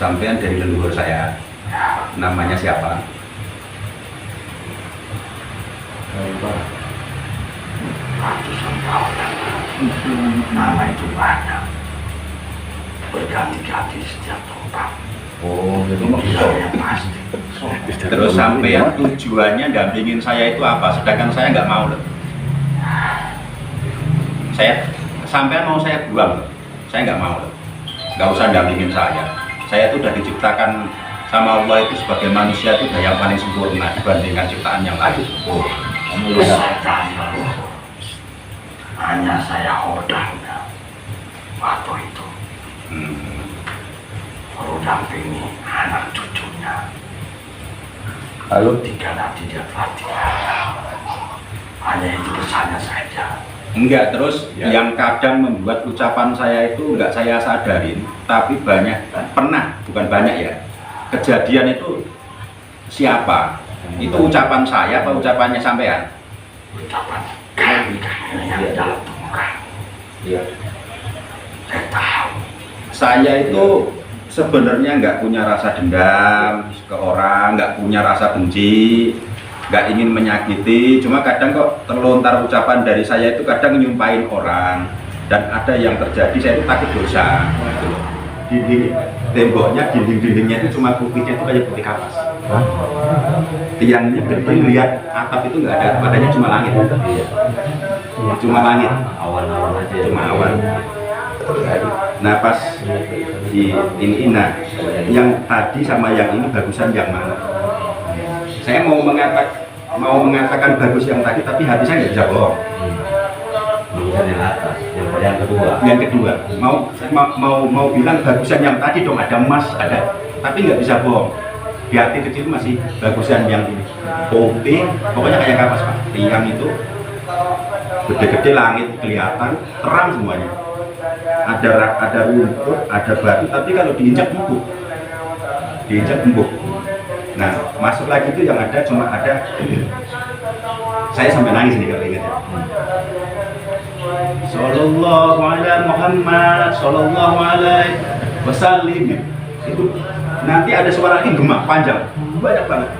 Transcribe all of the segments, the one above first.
sampean dari leluhur saya. Namanya siapa? Ratusan tahun nama itu banyak, berganti-ganti setiap tempat. Oh, jadi Yang pasti. Terus sampean tujuannya dampingin saya itu apa? Sedangkan saya nggak mau loh. Sampean mau saya buang loh. Saya nggak mau loh. Nggak usah dampingin saya. Saya itu udah diciptakan sama Allah itu sebagai manusia itu yang paling sempurna dibandingkan ciptaan yang lain. oh, kamu lihat. Saya tahu. Hanya saya hodangnya waktu itu baru dampingi anak cucunya. Lalu Tiga nanti dia Fatihah. Hanya itu kesannya saja. Enggak, terus Ya. yang kadang membuat ucapan saya itu enggak saya sadarin, tapi banyak, pernah, bukan banyak ya, kejadian itu siapa? Itu ucapan saya apa ucapannya sampean? Ucapan kami yang dalam tubuh kamu. iya. Saya tahu. Saya itu sebenarnya nggak punya rasa dendam ke orang, nggak punya rasa benci, nggak ingin menyakiti, cuma kadang kok terlontar ucapan dari saya itu kadang nyumpahin orang, dan ada yang terjadi saya itu takut dosa gitu loh. Dinding temboknya, dinding-dindingnya itu cuma putihnya itu kayak putih kapas, Hah? tiangnya gede, lihat atap itu nggak ada, padanya cuma langit, cuma langit, Awan-awan aja ya. cuma awan. Nah pas di ini, nah yang tadi sama yang ini bagusan yang mana? Saya mau mengatakan bagus yang tadi, tapi hati saya nggak bisa bohong. Bukan yang atas, yang kedua. Yang kedua, mau bilang bagusan yang tadi dong, ada emas, ada, tapi nggak bisa bohong. Di hati kecil masih bagusan yang ini, putih, pokoknya kayak kapas pak. Tiang itu gede-gede, langit kelihatan, terang semuanya. Ada rumput, ada batu, tapi kalau diinjak empuk, Nah, masuk lagi itu yang ada cuma ada. Saya sampai nangis nih kalau ingat ya. Sallallahu ala Muhammad, sallallahu alaihi wasallim. Itu nanti ada suara lagi gemak panjang, banyak banget.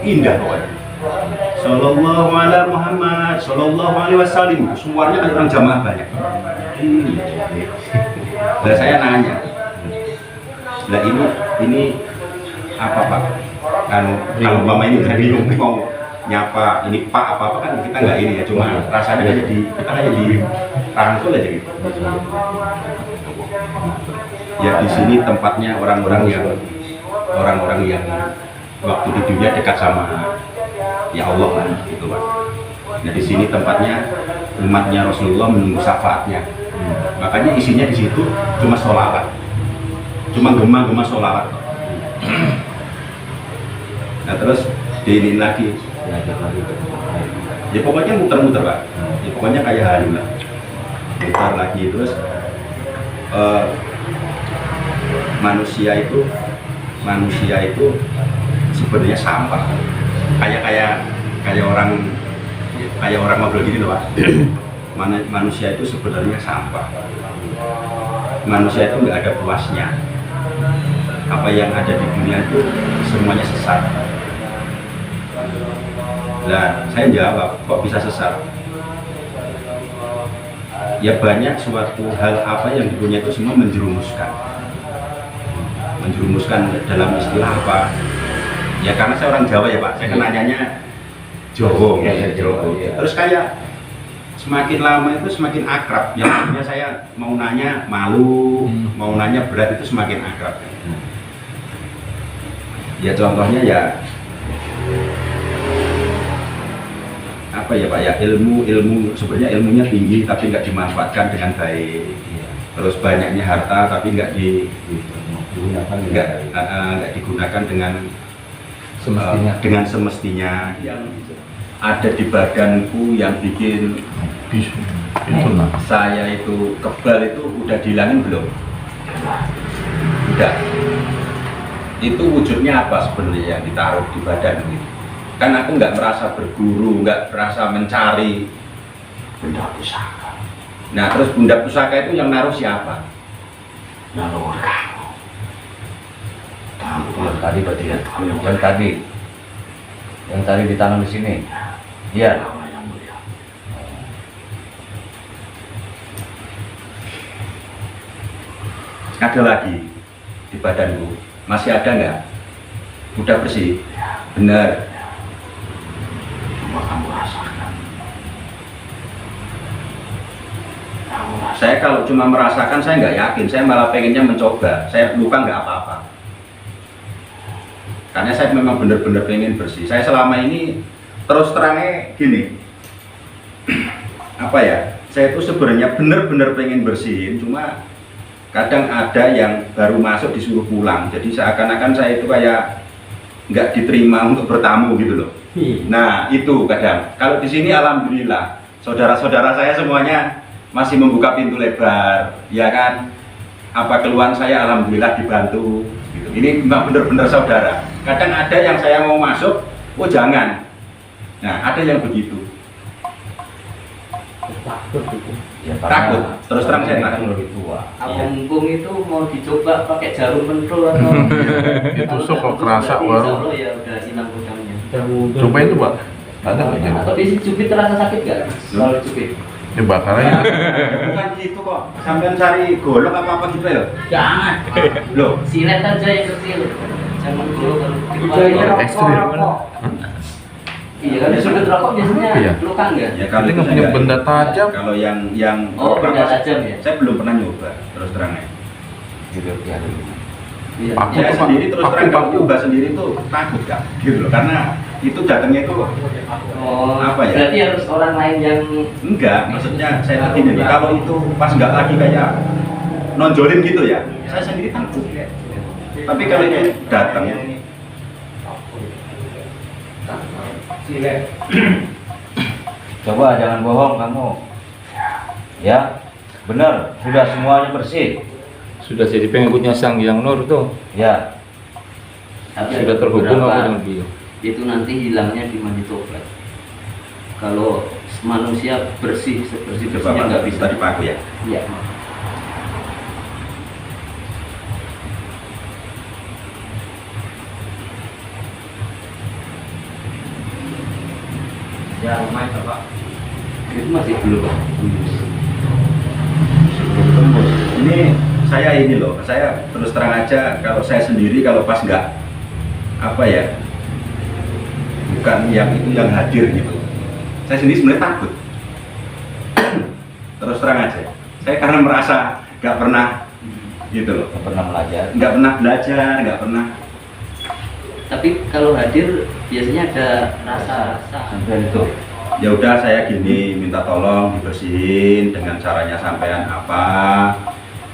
Indah pokoknya. Sallallahu ala Muhammad, sallallahu alaihi wasallim. Suaranya kayak orang jamaah banyak. Lah saya nanya. Lah ini apa Pak? Kalau mama ini udah bingung mau nyapa ini Pak apa kan kita nggak ini ya, cuma rasanya aja kita hanya di rangkul aja gitu. Ya di sini tempatnya orang-orang yang waktu di dunia dekat sama ya Allah lah gitu Pak. Nah di sini tempatnya umatnya Rasulullah menunggu syafaatnya. Makanya isinya di situ cuma sholawat, cuma gema-gema sholawat. Nah terus diinin lagi, ya pokoknya muter-muter Pak, ya pokoknya kayak hari lah, muter lagi terus manusia itu sebenarnya sampah, kayak orang ngobrol gini loh Pak. Manusia itu sebenarnya sampah, manusia itu nggak ada puasnya. Apa yang ada di dunia itu semuanya sesat. Nah, saya jawab, kok bisa sesat? Ya banyak suatu hal apa yang di dunia itu semua menjerumuskan dalam istilah apa? Ya karena saya orang Jawa ya Pak, saya kan nanyanya Jawa, Ya, Jawa. Ya. Terus kayak semakin lama itu semakin akrab. Yang akhirnya saya mau nanya malu, mau nanya berat itu semakin akrab. Ya contohnya ya apa ya Pak ya, ilmu sebenarnya ilmunya tinggi tapi nggak dimanfaatkan dengan baik. Terus banyaknya harta tapi nggak digunakan dengan semestinya. Yang ada di badanku yang bikin saya itu kebal itu udah dihilangin belum? Udah. Itu wujudnya apa sebenarnya yang ditaruh di badan ini? Kan aku nggak merasa berguru, nggak merasa mencari Benda pusaka. Nah terus benda pusaka itu yang naruh siapa? Leluhur kamu. Yang tadi berarti ya. Yang tadi ditanam di sini. Iya. Yang mulia. Ada lagi di badanku, masih ada nggak? Udah bersih, benar. Cuma kamu rasakan. Saya kalau cuma merasakan, saya nggak yakin. Saya malah pengennya mencoba. Saya luka nggak apa-apa. Karena saya memang benar-benar pengen bersih. Saya selama ini terus terangnya gini, apa ya? Saya itu sebenarnya benar-benar pengen bersihin, cuma kadang ada yang baru masuk disuruh pulang. Jadi seakan-akan saya itu kayak nggak diterima untuk bertamu gitu loh. Nah itu kadang. Kalau di sini alhamdulillah, saudara-saudara saya semuanya masih membuka pintu lebar, ya kan? Apa keluhan saya alhamdulillah dibantu. Gitu. Ini memang benar-benar saudara. Kadang ada yang saya mau masuk, oh jangan. Nah ada yang begitu. Ya, Takut. Terus terang saya kan takut. lebih tua. Abang Bung itu mau dicoba pakai jarum pentul atau Ditusuk kok kerasa Insya baru. Allah ya udah hilang kudangnya. Cobain tuh, Pak. Ada nggak ya? Atau dicubit terasa sakit nggak? Kalau cubit? Ini bakar aja. Bukan gitu kok. Sampai cari golok apa-apa gitu ya? Jangan. Loh, Silet aja yang kecil. Jangan dulu kalau Kalau ekstrim. Iya kan disebut rokok biasanya Iya. luka nggak? ya kalau Ini itu nggak punya saya benda nggak- tajam. Kalau yang Oh, benda tajam ya? Saya belum pernah nyoba terus terangnya. Gitu ya. Iya. Paku Ya tuh, Pak. sendiri terus terang kalau Paku. nyoba sendiri tuh takut Kak. Gitu loh. Karena itu datangnya itu Oh, Apa ya? berarti harus orang lain yang enggak, maksudnya saya tadi nih kalau itu pas enggak lagi kayak nonjolin gitu ya. Saya sendiri takut. Tapi kalau itu datang Coba jangan bohong kamu. Ya, benar. Sudah semuanya bersih. Sudah jadi pengikutnya Sang Hyang Nur tuh. Ya, tapi Sudah ada terhubung beberapa apa dengan beliau? itu nanti hilangnya di mandi tobat. Kalau manusia bersih sebersih coba bersihnya nggak Pak, bisa. tadi Pak aku ya. Iya. Ya, lumayan Pak. Itu masih belum. Tembus. Ini saya ini loh, saya terus terang aja kalau saya sendiri kalau pas enggak apa ya, bukan yang itu yang hadir gitu. Saya sendiri sebenarnya takut. Terus terang aja, saya karena merasa nggak pernah gitu loh, nggak pernah belajar. nggak pernah belajar, nggak pernah. Tapi kalau hadir biasanya ada rasa-rasa. Sampai itu. Ya udah saya gini minta tolong dibersihin dengan caranya sampean apa.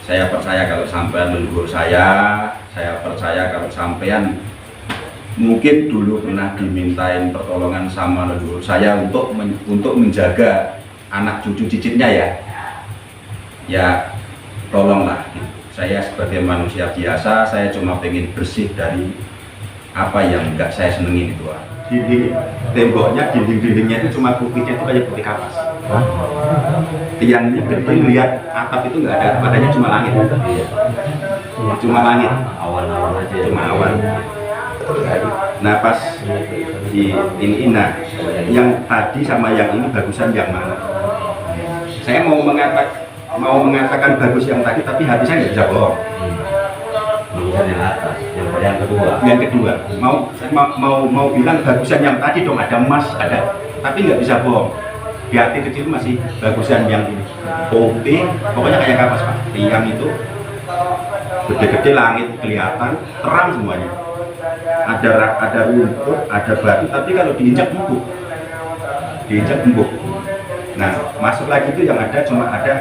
Saya percaya kalau sampean leluhur saya percaya kalau sampean mungkin dulu pernah dimintain pertolongan sama leluhur saya untuk menjaga anak cucu cicitnya ya. Ya tolonglah. Saya sebagai manusia biasa, saya cuma pengen bersih dari apa yang enggak saya senengin itu. Dinding temboknya, dinding-dindingnya itu cuma putihnya itu kayak putih kapas. Tiangnya gede, lihat atap itu nggak ada, padanya cuma langit. Cuma langit, Awan-awan aja. cuma awan. Nah pas di ini nah, yang tadi sama yang ini bagusan yang mana? Saya mau mengatakan bagus yang tadi, tapi hati saya nggak bisa bohong. Bukan yang atas. Yang kedua. Yang kedua, mau bilang bagusan yang tadi dong, ada emas, ada, tapi nggak bisa bohong. Di hati kecil masih bagusan yang ini putih, pokoknya kayak kapas Pak. Tiang itu gede-gede, langit kelihatan, terang semuanya. Ada rumput, ada batu, tapi kalau diinjak empuk, Nah, masuk lagi itu yang ada cuma ada.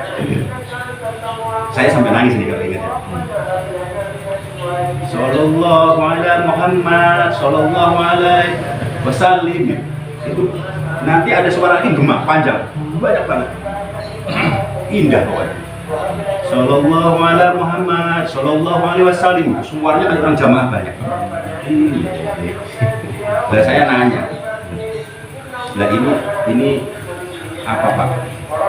Saya sampai nangis nih kalau ingat ya. Sallallahu ala Muhammad, sallallahu alaihi wasallim. Itu nanti ada suara lagi gemak panjang, banyak banget. Indah pokoknya. Sallallahu ala Muhammad, sallallahu alaihi wasallim. Suaranya kayak orang jamaah banyak. Lah saya nanya. Lah ini apa Pak?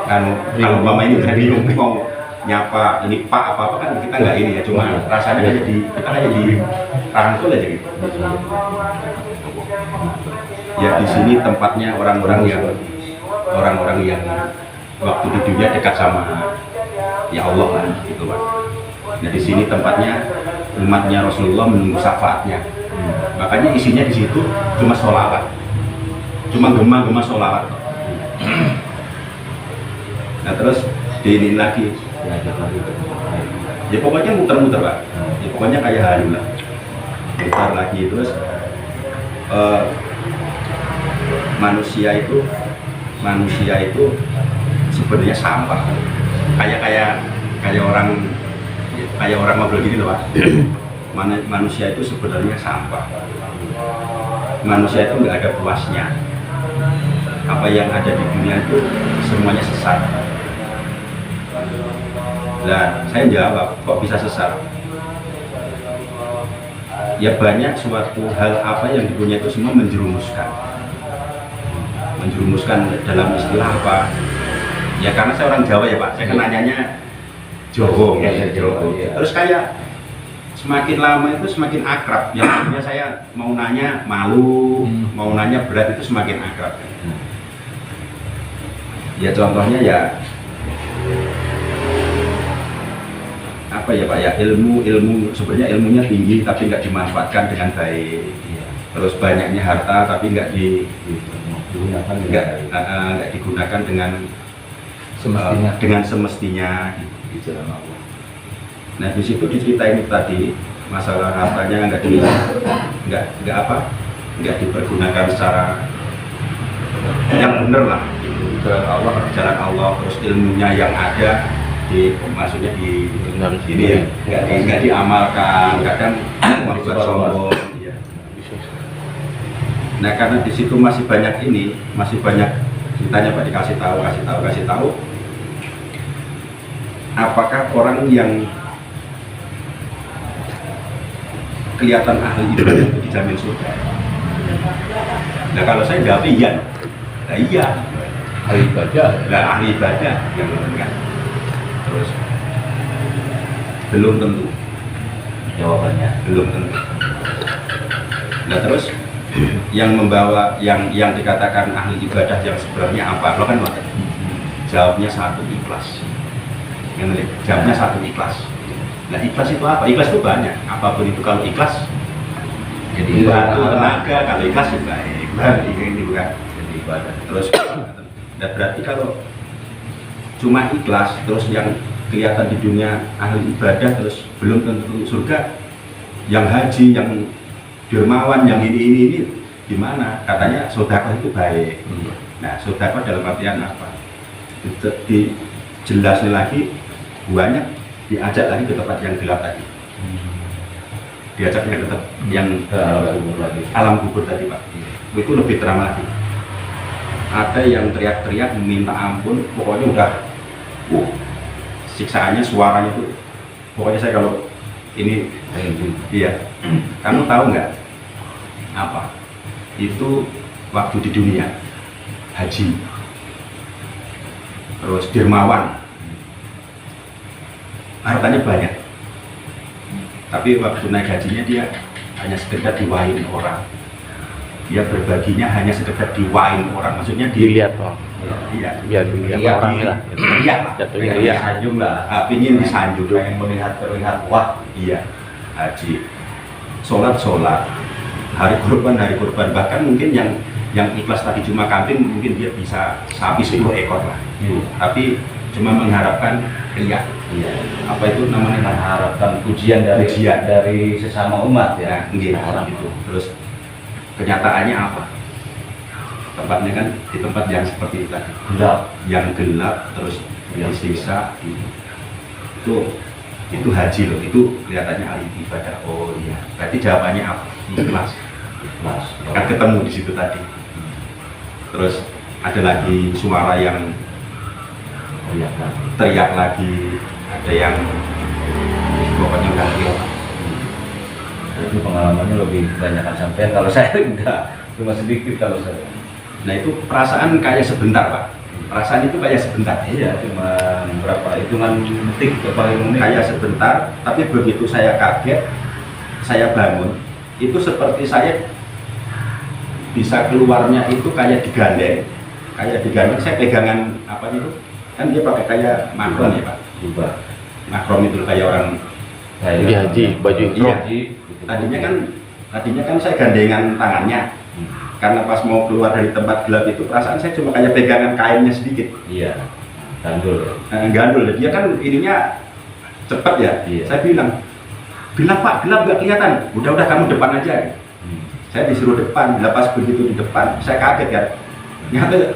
Kalau mama ini udah bingung mau nyapa ini Pak apa kan kita nggak ini ya, cuma rasanya kayak kita kayak di rangkul aja gitu. Ya di sini tempatnya orang-orang yang waktu di dunia dekat sama ya Allah lah gitu Pak. Nah di sini tempatnya umatnya Rasulullah menunggu syafaatnya. Makanya isinya di situ cuma sholawat, cuma gema-gema sholawat. Nah terus diinin lagi, ya pokoknya muter-muter Pak. Ya pokoknya kayak halu lah, muter lagi terus. Manusia itu sebenarnya sampah, kayak orang ngobrol gini loh Pak. Manusia itu sebenarnya sampah. Manusia itu nggak ada puasnya. Apa yang ada di dunia itu semuanya sesat. Nah, saya jawab, kok bisa sesat? Ya banyak suatu hal apa yang di dunia itu semua menjerumuskan dalam istilah apa? Ya karena saya orang Jawa ya Pak, saya kan nanyanya Jawa, Jawa. Terus kayak semakin lama itu semakin akrab. Yang akhirnya saya mau nanya malu, mau nanya berat itu semakin akrab. Ya contohnya ya apa ya Pak ya, ilmu sebenarnya ilmunya tinggi tapi nggak dimanfaatkan dengan baik. Terus banyaknya harta tapi nggak digunakan dengan semestinya di jalan Allah. Nah di situ diceritain tadi masalah hartanya nggak dipergunakan secara yang benar lah, jalan Allah. Terus ilmunya yang ada maksudnya ini ya nggak diamalkan, kadang membuat sombong. Nah karena di situ masih banyak ceritanya Pak, dikasih tahu. Apakah orang yang kelihatan ahli ibadah itu dijamin surga? Nah kalau saya jawab iya. Nah iya. Ahli ibadah yang menentukan. Terus belum tentu. Jawabannya belum tentu. Nah terus yang membawa yang dikatakan ahli ibadah yang sebenarnya apa? Lo kan jawabnya satu, ikhlas. Jawabnya satu, ikhlas. Nah ikhlas itu apa? Ikhlas itu banyak. Apapun itu kalau ikhlas jadi batu tenaga, kalau ikhlas itu baik. Ini bukan jadi ibadah. Terus berarti kalau cuma ikhlas terus yang kelihatan di dunia ahli ibadah terus belum tentu surga. Yang haji, yang dermawan, yang ini gimana? Katanya sedekah itu baik. Nah sedekah dalam artian apa? Dijelasin lagi, banyak diajak lagi ke tempat yang gelap tadi. Diajaknya ke tempat yang alam kubur tadi Pak. Itu lebih terang lagi. Ada yang teriak-teriak minta ampun, pokoknya udah siksaannya, suaranya tuh pokoknya saya kalau ini iya. Kamu tahu nggak apa itu waktu di dunia haji terus dermawan, hartanya banyak, tapi waktu naik hajinya dia hanya sekedar diwain orang, dia berbaginya hanya sekedar diwain orang, maksudnya Dilihat Pak. iya Biar dilihat orang lah. iya Jatuhnya pengen iya. disanjung lah, ingin disanjung, pengen terlihat wah iya haji, sholat, hari kurban, bahkan mungkin yang ikhlas tadi cuma kambing mungkin dia bisa sapi 10 ekor lah, tapi cuma mengharapkan riya. Apa itu namanya, mengharapkan pujian dari sesama umat ya. Gitu. Terus kenyataannya apa? Tempatnya kan di tempat yang seperti itu tadi, yang gelap terus disiksa. Itu haji loh, itu kelihatannya ahli ibadah. Oh iya, berarti jawabannya apa? Ikhlas. Kan ketemu di situ tadi. Terus ada lagi suara yang teriak lagi, ada yang pokoknya udah gila. Itu pengalamannya lebih kebanyakan sampean, kalau saya enggak, cuma sedikit kalau saya. Nah itu perasaan kayak sebentar Pak, perasaan itu kayak sebentar, Iya, cuma berapa hitungan detik ke paling menit. kayak sebentar, tapi begitu saya kaget, saya bangun, itu seperti saya bisa keluarnya itu kayak digandeng, saya pegangan apa itu, kan dia pakai kayak makron ya Pak, Juga. makron itu kayak orang, Lagi haji, baju iya. ihram. Tadinya kan saya gandengan tangannya, karena pas mau keluar dari tempat gelap itu perasaan saya cuma kayak pegangan kainnya sedikit, Iya. Gandul ya. gandul, dia kan ininya cepat ya, Iya. saya bilang Pak, gelap nggak kelihatan, udah kamu depan aja. Saya disuruh depan, lepas begitu di depan, saya kaget kan. Ternyata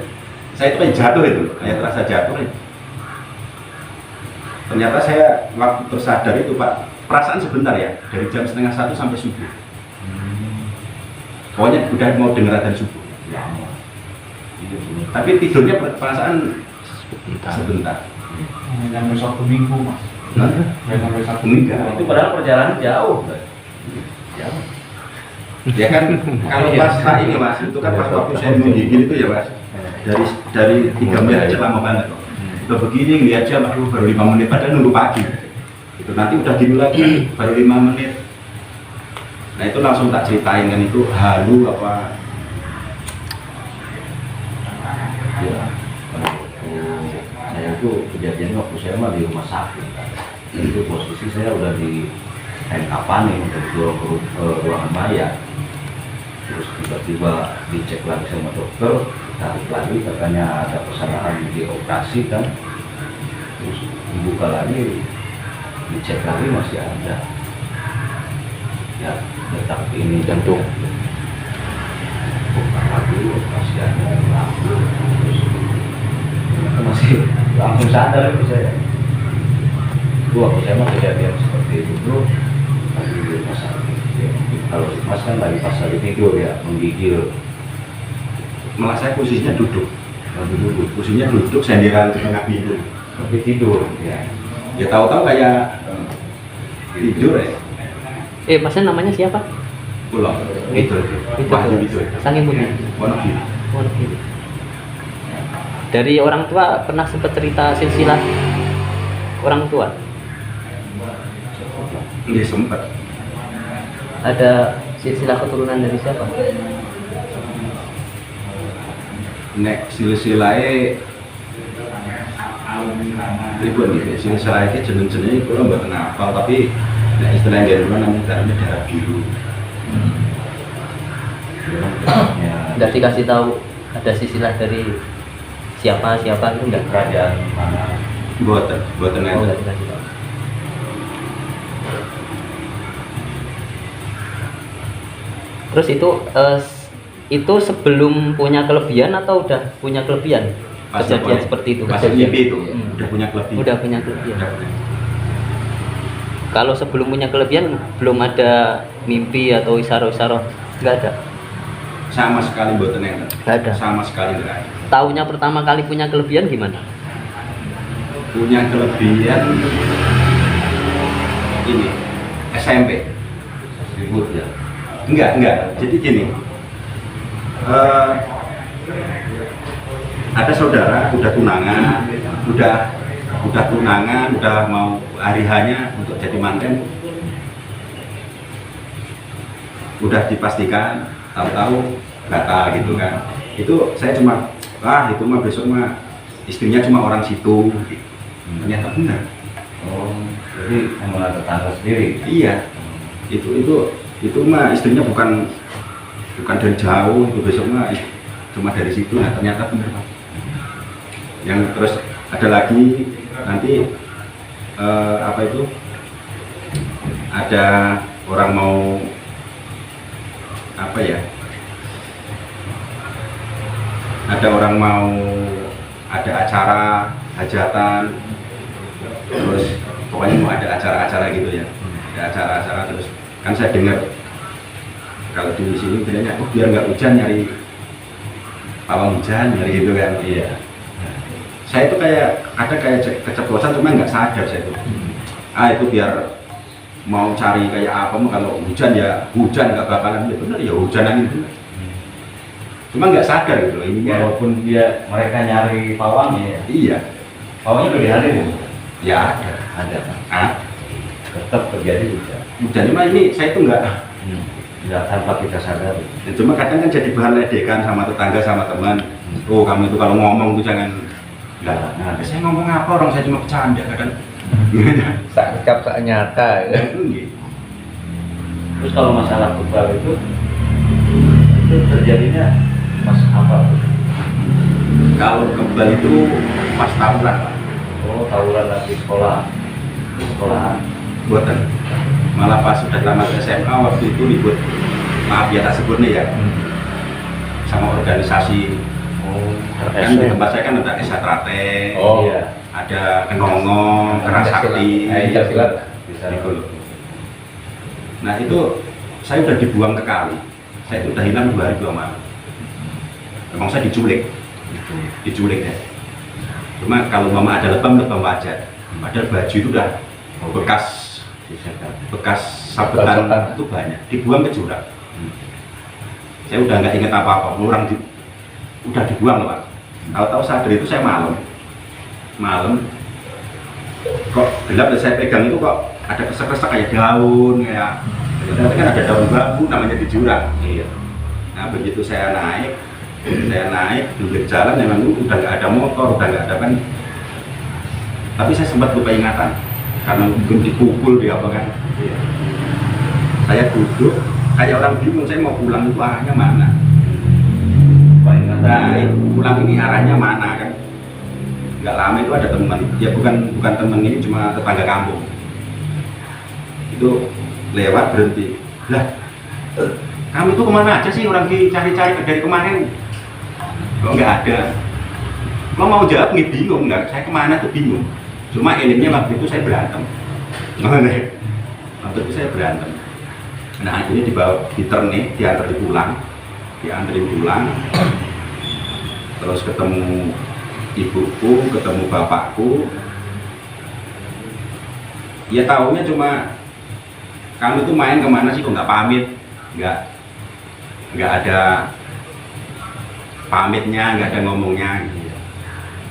saya itu kayak jatuh itu, kayak terasa jatuh. Ternyata saya waktu tersadar itu Pak, perasaan sebentar ya, dari jam 12:30 sampai subuh. Pokoknya udah mau dengar adzan subuh. Lama. Tapi tidurnya perasaan sebentar. Sampai Sabtu Minggu mas. Hah? Ya sampai Sabtu Enggak. Itu padahal perjalanan jauh. Jauh. Ya kan kalau pas ini Mas, itu kan pas waktu saya menggigil itu ya Mas, dari 3 menit aja lama banget kok. Udah begini ngeliat jam, aduh baru 5 menit, padahal nunggu pagi. Itu nanti udah gini lagi, baru 5 menit. Nah itu langsung tak ceritain kan, itu halu apa. Ya. Saya itu kejadiannya waktu saya mah di rumah sakit. Itu posisi saya udah di Kapaning untuk ke ruangan mayat. Terus tiba-tiba dicek lagi sama dokter, tarik lagi katanya ada kesalahan di operasi kan. Terus dibuka lagi, dicek lagi masih ada. Ya, detak ini jantung. Buka lagi operasi ada langsung. Terus masih langsung sadar itu saya. Itu waktu saya mah kejadian seperti itu bro. Lagi di rumah sakit. Ya, kalau Mas kan lagi pas lagi tidur ya, menggigil. Malah saya posisinya duduk, Lagi duduk. posisinya duduk sendiran di tengah pintu. Tapi tidur ya. Ya tahu-tahu kayak tidur ya. Masnya namanya siapa? Pulang itu Wahyu itu Sange Muda. Wonogiri. Wonogiri. Dari orang tua pernah sempat cerita silsilah orang tua? Ini sempat Ada silsilah keturunan dari siapa? nek silsilahe ribut nih, silsilahe jeneng-jenenge kula mboten hafal, tapi nek istilah dari mana namanya darah biru. Ya, Nggak dikasih tahu ada silsilah dari siapa itu enggak? kerajaan mana? Mboten Oh, enten. nggak dikasih tahu. Terus itu sebelum punya kelebihan atau udah punya kelebihan? Kejadian seperti itu. Pas kejadian. IP itu udah punya kelebihan. Udah punya kelebihan. Udah punya. Kalau sebelum punya kelebihan belum ada mimpi atau isyarat-isyarat, nggak ada. Sama sekali mboten enten. Nggak ada. Sama sekali enggak ada. Taunya pertama kali punya kelebihan gimana? Punya kelebihan ini SMP. Ribut ya. Enggak. Jadi gini, ada saudara udah tunangan, udah mau hari hanya untuk jadi manten, udah dipastikan, tahu-tahu batal gitu kan. Itu saya cuma, itu mah besok mah istrinya cuma orang situ. Ternyata benar. Oh, jadi emang ada tetangga sendiri. Iya, itu mah istrinya bukan dari jauh, itu besok mah cuma dari situ. Nah ternyata benar Pak. Yang terus ada lagi nanti ada orang mau ada acara hajatan, terus pokoknya mau ada acara-acara gitu ya, ada acara-acara. Terus kan saya dengar kalau di sini bilangnya biar nggak hujan nyari pawang hujan nyari gitu kan. Iya. Saya itu kayak keceplosan, cuma nggak sadar saya itu. Itu biar mau cari kayak apa, kalau hujan ya hujan, nggak bakalan. Ya benar ya hujan angin benar. Cuma nggak sadar gitu loh ininya. Walaupun mereka nyari pawangnya ya. Iya, Pawangnya udah dihadir ya? ya ada. Ada. Ah, Tetap terjadi juga. dan cuma ini saya itu nggak. Nggak tanpa kita sadari. Cuma kadang kan jadi bahan ledekan sama tetangga sama teman. Oh kamu itu kalau ngomong tuh jangan. Nah, saya ngomong apa orang saya cuma bercanda kadang. Sak ucap sak nyata ya. Itu gitu. Terus kalau masalah kebal itu terjadinya pas apa? Kalau kebal itu pas tawuran Pak. Oh, tawuran lagi sekolahan. Buatan. Malah pas sudah tamat SMA waktu itu ribut. Maaf ya tak sebut nih ya. Sama organisasi. Oh, Kan di tempat saya kan ada Esatrate, Oh. iya. ada Kenongo, Kerasakti, Iya, silat. Bisa. gitu loh. Nah itu saya udah dibuang ke kali. Saya itu udah hilang 2 hari 2 malam. Memang saya diculik ya. Cuma kalau mama ada lebam wajar. Padahal baju itu udah bekas sabetan Sabetan. itu banyak. Dibuang ke jurang. Saya udah nggak ingat apa-apa. Udah dibuang loh Pak. Tahu-tahu sadar itu saya malam kok gelap dan saya pegang itu kok ada kesek-kesek kayak daun kayak ternyata kan ada daun bambu namanya di jurang. Iya. Nah begitu saya naik pinggir jalan memang udah nggak ada motor, udah nggak ada kan. Tapi saya sempat lupa ingatan karena mungkin dipukul di apa kan. Iya. Saya duduk kayak orang bingung saya mau pulang itu arahnya mana. Nah pulang ini arahnya mana kan. Nggak lama itu ada teman, ya bukan teman ini cuma tetangga kampung. Itu lewat berhenti. Lah, kamu itu kemana aja sih orang dicari-cari dari kemarin? Kok nggak ada? Lo mau jawab nih bingung nggak? Saya kemana tuh bingung. Cuma endingnya waktu itu saya berantem. Waktu itu saya berantem. Nah akhirnya dibawa diterne, diantarin pulang. Terus ketemu ibuku, ketemu bapakku. Ya taunya cuma kamu tuh main kemana sih kok nggak pamit, nggak ada pamitnya, nggak ada ngomongnya.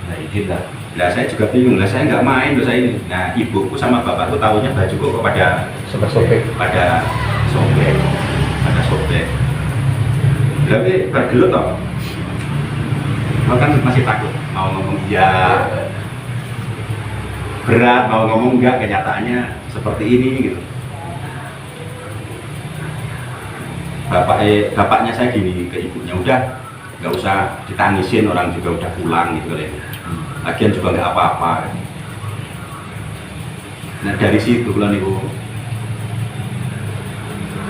Nah, izin lah. Nah saya juga bingung, lah saya nggak main dosa ini. Nah ibuku sama bapakku taunya baju kok pada Sobek. pada sobek. Tapi bergelut toh. Lo kan masih takut mau ngomong iya, berat mau ngomong enggak, kenyataannya seperti ini gitu. Bapaknya saya gini ke ibunya, udah nggak usah ditangisin, orang juga udah pulang gitu ya. Lagian juga nggak apa-apa. Nah dari situ bulan ibu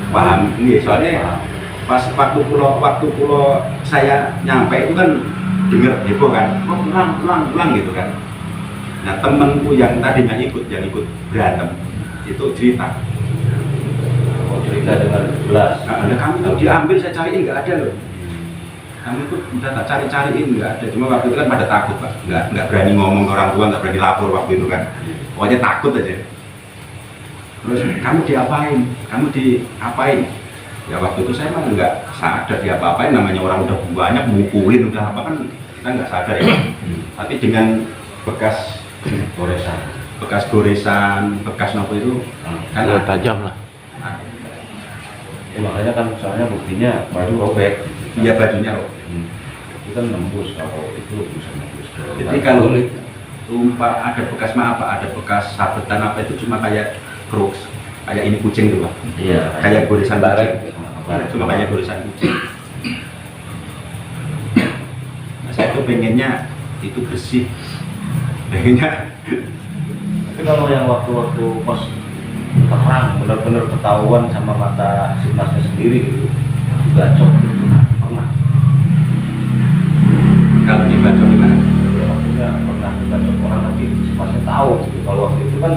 paham ini soalnya pas waktu pulau saya nyampe itu kan dengar heboh kan, oh, pulang gitu kan. Nah temenku yang tadinya ikut berantem itu cerita. Oh, cerita dengan jelas. Nah, kamu tuh diambil, saya cariin nggak ada loh. Kamu tuh udah tak cariin nggak ada. Cuma waktu itu kan pada takut Pak, nggak berani ngomong ke orang tua, nggak berani lapor waktu itu kan. Pokoknya takut aja. Terus kamu diapain? Ya waktu itu saya mah nggak sadar diapa-apain, namanya orang udah banyak mukulin udah apa kan kita nggak sadar ya. Tapi dengan bekas goresan, bekas nopo itu kan Ya, tajam lah. Ya, makanya kan soalnya buktinya baju robek. Iya bajunya loh. Itu kan nembus, kalau itu bisa nembus. Jadi kalau tumpah ada bekas ada bekas sabetan apa itu cuma kayak crooks, kayak ini kucing tuh Pak. Iya. Kayak goresan Bareng. kucing. Cuma kayak goresan kucing. Nah, saya tuh pengennya itu bersih. Pengennya. Tapi kalau yang waktu-waktu pas terang, benar-benar ketahuan sama mata si masnya sendiri gitu, gacok gitu, pernah. Kalau dibacok gimana? Ya, maksudnya pernah digacok orang lagi, si masnya tahu gitu. Kalau waktu itu kan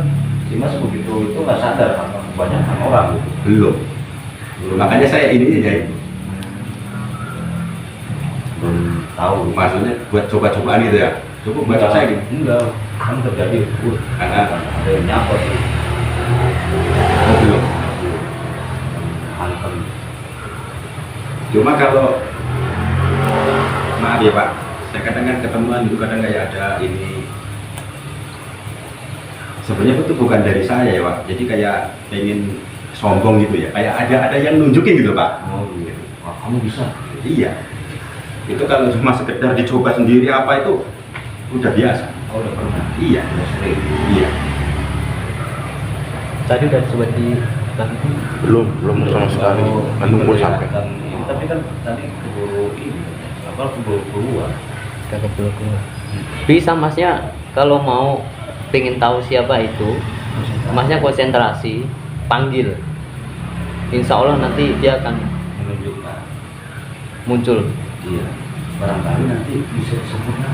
si mas begitu itu nggak sadar karena kebanyakan orang gitu. Belum. Makanya saya ini ya Belum tahu. maksudnya buat coba-cobaan gitu ya. Cukup bacok saya gitu. Enggak, kan terjadi. Karena Ada yang nyapot gitu. oh, belum. Hantem. Cuma kalau Iya Pak, saya kadang kan ketemuan itu kadang kayak ada ini. Sebenarnya itu bukan dari saya ya Pak, jadi kayak pengen sombong gitu ya, kayak ada yang nunjukin gitu Pak. Oh iya. Wah, kamu bisa. Iya, itu kalau cuma sekedar dicoba sendiri apa itu udah biasa. Oh, udah pernah. Iya, Udah sering. iya. Tadi udah coba di Belum sama sekali. Kan nunggu sampai. Tapi kan tadi keburu ini, apa keburu keluar. udah keburu keluar. Bisa masnya kalau mau pengen tahu siapa itu, masnya konsentrasi, panggil. Insya Allah nanti dia akan Menunjukkan. muncul. Iya. Barangkali nanti bisa sempurna.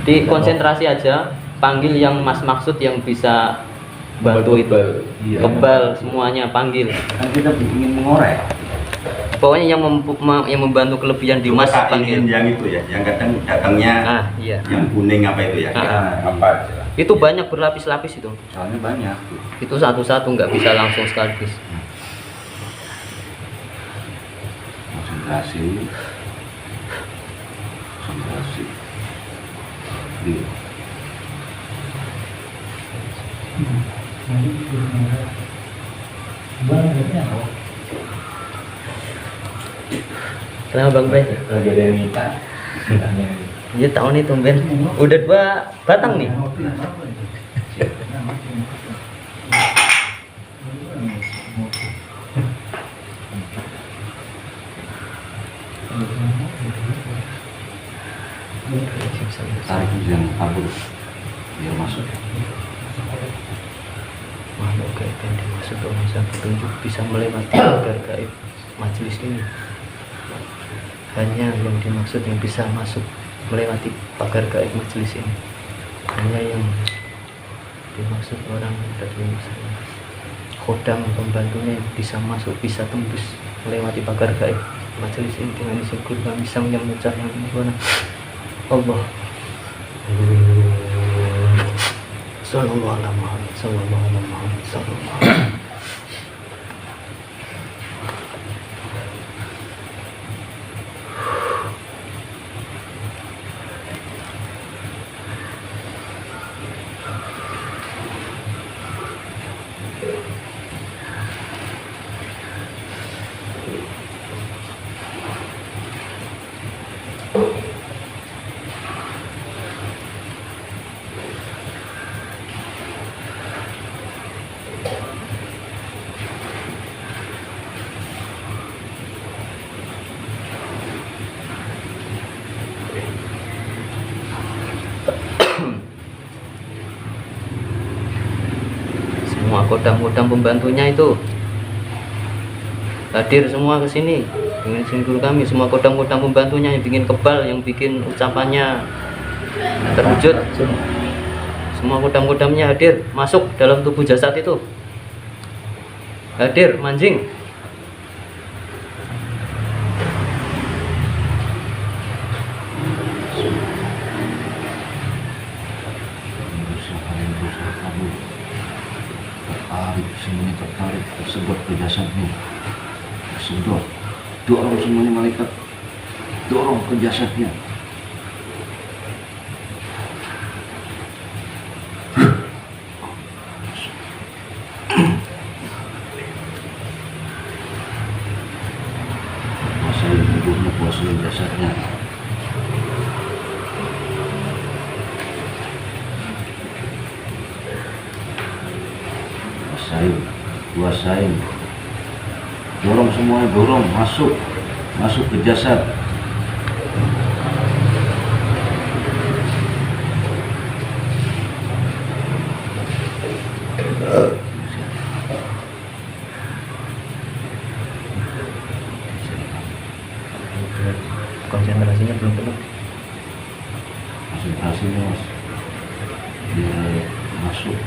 Di konsentrasi aja, panggil yang mas maksud yang bisa bantu itu. Iya. Kebal semuanya panggil. Kan kita ingin mengorek. Pokoknya yang membantu kelebihan di mas Cuma panggil. ingin yang itu ya, yang kadang datangnya Ah iya. yang kuning apa itu ya? Apa aja lah. Itu banyak berlapis-lapis itu. Soalnya banyak. Itu satu-satu nggak bisa langsung sekaligus. Konsentrasi. Konsentrasi. Iya. Kenapa Bang Ben? Lagi ada yang minta. Iya tahun itu Ben. Udah 2 batang nih. Tarik yang kabur. Biar masuk. Makhluk gaib yang dimaksud oleh Sang Petunjuk bisa melewati pagar gaib majelis ini. Hanya yang dimaksud yang bisa masuk melewati pagar gaib majelis ini. Hanya yang dimaksud orang dari misalnya khodam pembantunya yang bisa masuk, bisa tembus melewati pagar gaib majelis ini dengan izin kurban bisa mengucap yang mana Allah. Sallallahu alaihi Muhammad, sallallahu alaihi Muhammad, sallallahu alaihi. Semua kodam-kodam pembantunya itu hadir semua ke sini dengan izin guru kami. Semua kodam-kodam pembantunya yang bikin kebal, yang bikin ucapannya terwujud, semua kodam-kodamnya hadir masuk dalam tubuh jasad itu, hadir mancing. Tertarik, semuanya tertarik, tersedot ke jasadnya. Tersedot. Dorong semuanya malaikat. Dorong ke jasadnya. Kuasai tubuhnya, kuasai jasadnya. Kuasain, dorong semuanya, dorong masuk ke jasad. Konsentrasinya belum penuh. Konsentrasinya mas, dia masuk.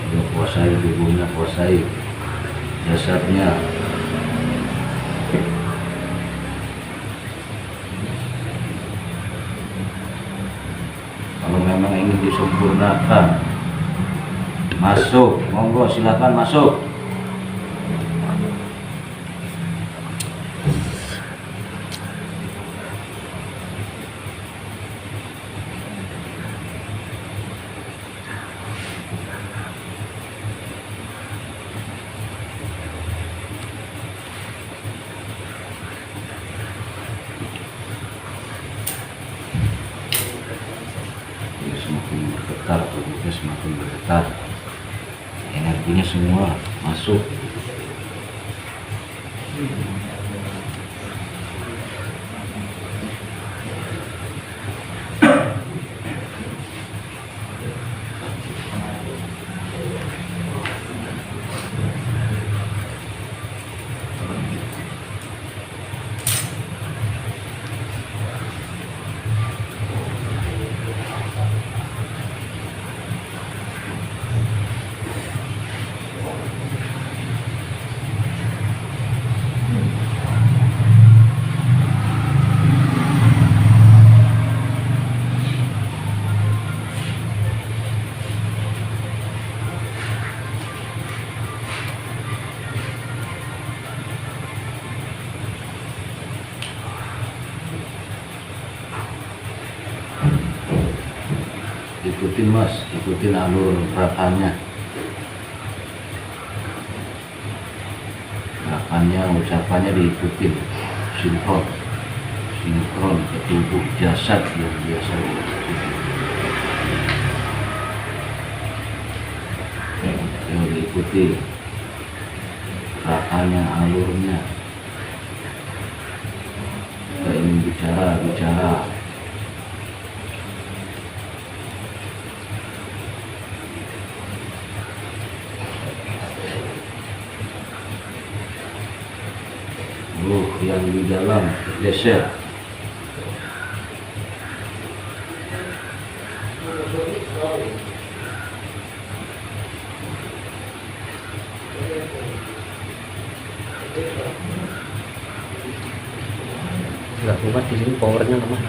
Dia kuasai tubuhnya, kuasai jasadnya. Kalau memang ingin disempurnakan, masuk, monggo silakan masuk. Semakin bergetar, tubuhnya semakin bergetar, energinya semua masuk. Ikutin mas, ikutin alur gerakannya, ucapannya diikutin, sinkron ke tubuh jasad yang biasa diikuti gerakannya, alurnya. Kita ingin bicara. Yang di dalam geser. Nggak kuat di sini, powernya lemah.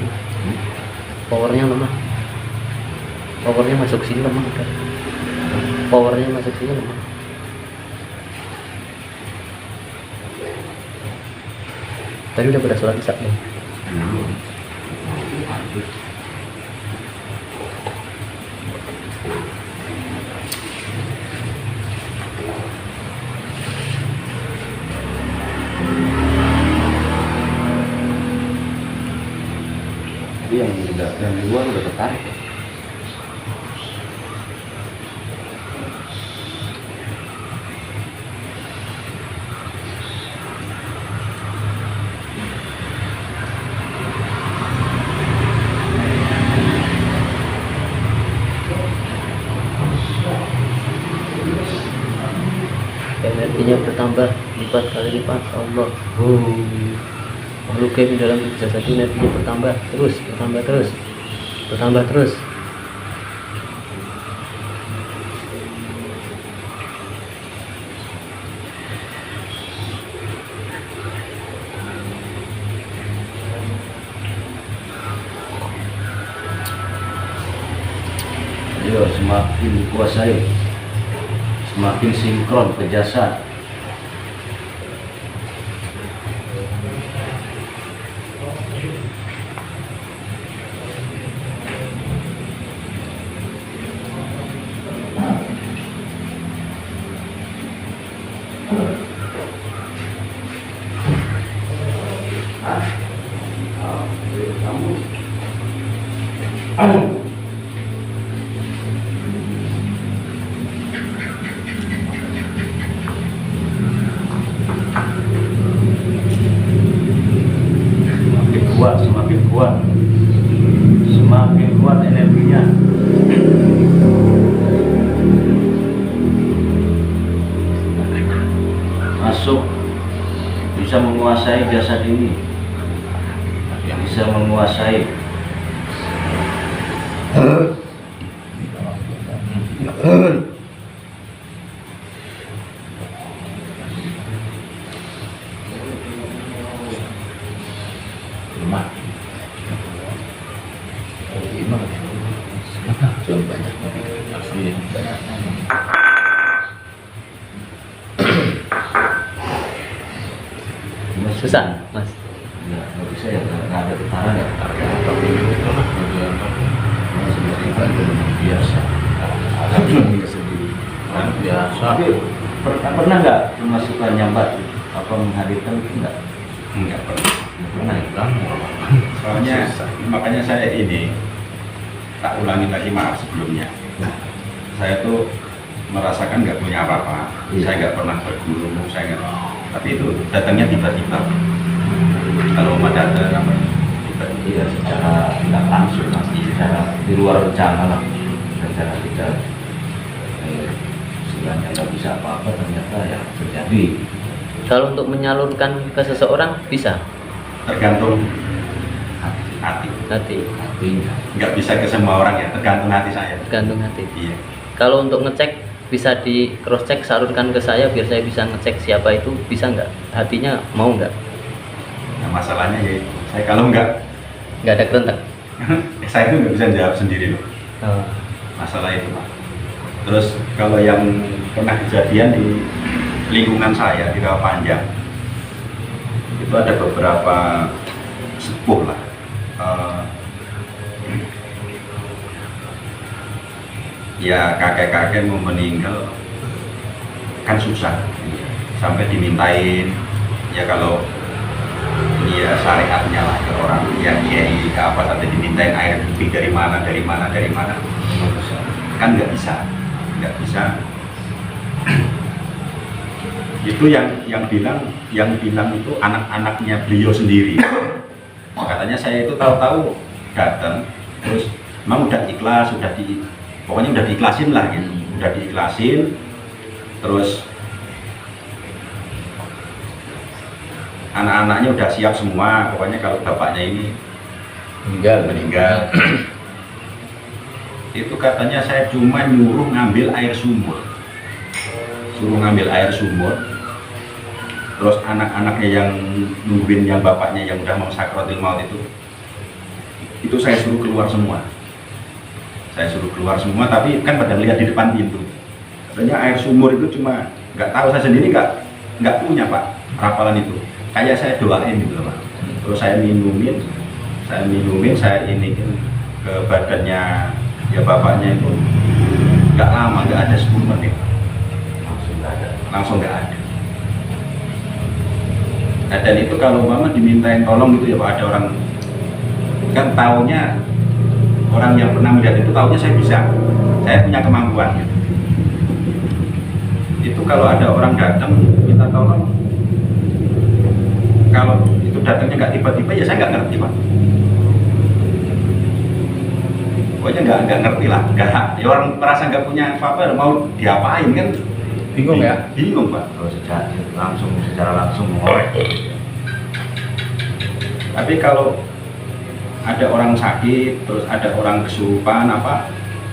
Powernya masuk sini lemah. Powernya masuk sini lemah. Tadi udah pada sholat isya nih. Yang di luar udah tertarik. Energinya bertambah lipat kali lipat. Allah. Makhluk gaib di dalam jasad ini energinya bertambah terus. Ayo semakin dikuasai, semakin sinkron ke jasad. Semakin kuat energinya. Masuk, bisa menguasai jasad ini, bisa menguasai. Belum banyak tapi Iya. banyak. Mas, Susah, Mas. ya nggak bisa ya, nggak ada tekanan ya. Tapi itu lah bagian Mas seperti bantu biasa. Alhamdulillah sendiri. biasa. Tapi pernah nggak kemasukan nyambat apa menghadirkan itu nggak? Enggak pernah. Nggak pernah ya. Soalnya makanya saya ini tak ulangi lagi, maaf sebelumnya. Saya tuh merasakan nggak punya apa-apa. Iya. Saya nggak pernah berguru, saya nggak. Tapi itu datangnya tiba-tiba. Kalau mau datang apa? Tiba-tiba. Iya, secara tidak langsung pasti secara di luar rencana lah, secara tidak sebenarnya nggak bisa apa-apa ternyata ya terjadi. Kalau untuk menyalurkan ke seseorang bisa Tergantung hati. hati, Artinya Nggak bisa ke semua orang ya, tergantung hati saya. tergantung hati. Iya. Kalau untuk ngecek bisa di cross check, salurkan ke saya biar saya bisa ngecek siapa itu, bisa nggak? Hatinya mau nggak? Nah, masalahnya ya saya kalau nggak Nggak ada kerentak. saya itu nggak bisa jawab sendiri loh. Oh. Masalah itu Pak. Terus kalau yang pernah kejadian di lingkungan saya di Rawa Panjang itu ada beberapa sepuh lah. Ya kakek-kakek mau meninggal kan susah, sampai dimintain ya kalau ini ya syariatnya lah ke orang yang kiai ke apa, sampai dimintain air putih dari mana kan nggak bisa itu yang bilang itu anak-anaknya beliau sendiri. Katanya saya itu tahu-tahu datang terus memang udah ikhlas, pokoknya udah diikhlasin lah gitu, udah diikhlasin terus anak-anaknya udah siap semua, pokoknya kalau bapaknya ini meninggal itu katanya saya cuma nyuruh ngambil air sumur, terus anak-anaknya yang nungguin yang bapaknya yang udah mau sakratul maut itu saya suruh keluar semua. Tapi kan pada lihat di depan pintu katanya air sumur itu cuma, nggak tahu, saya sendiri nggak punya Pak rafalan itu, kayak saya doain gitu Pak. Terus saya minumin, saya ini ke badannya ya bapaknya itu, nggak lama, nggak ada 10 menit langsung nggak ada. Nah, dan itu kalau mama dimintain tolong gitu ya Pak, ada orang kan taunya, orang yang pernah melihat itu taunya saya punya kemampuan gitu. Itu kalau ada orang datang minta tolong, kalau itu datangnya nggak tiba-tiba ya saya nggak ngerti Pak. Pokoknya nggak ngerti lah, ya orang merasa nggak punya apa-apa mau diapain kan, Bingung ya? bingung Pak. kalau secara langsung mengorek. Tapi kalau ada orang sakit, terus ada orang kesurupan apa,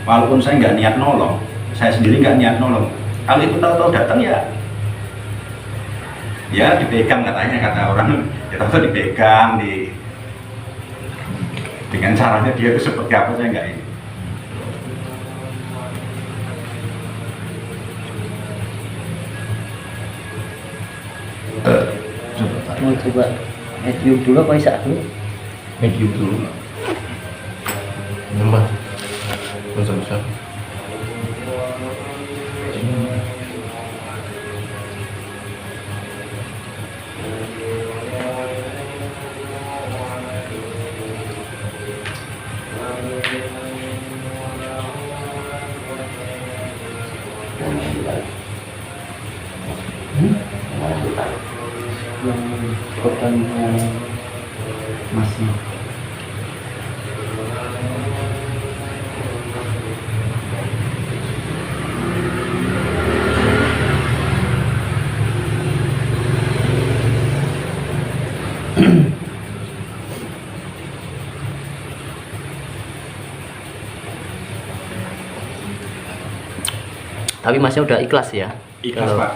walaupun saya nggak niat nolong, saya sendiri nggak niat nolong, kalau itu tahu-tahu datang ya dipegang, katanya kata orang, ya tahu-tahu dipegang dengan caranya dia itu seperti apa saya nggak ini. Mau coba medium dulu apa Isa dulu? Medium dulu. Nyembah. Besar-besar. Yang korbannya masih tapi masnya udah ikhlas ya? Ikhlas Kalau- Pak.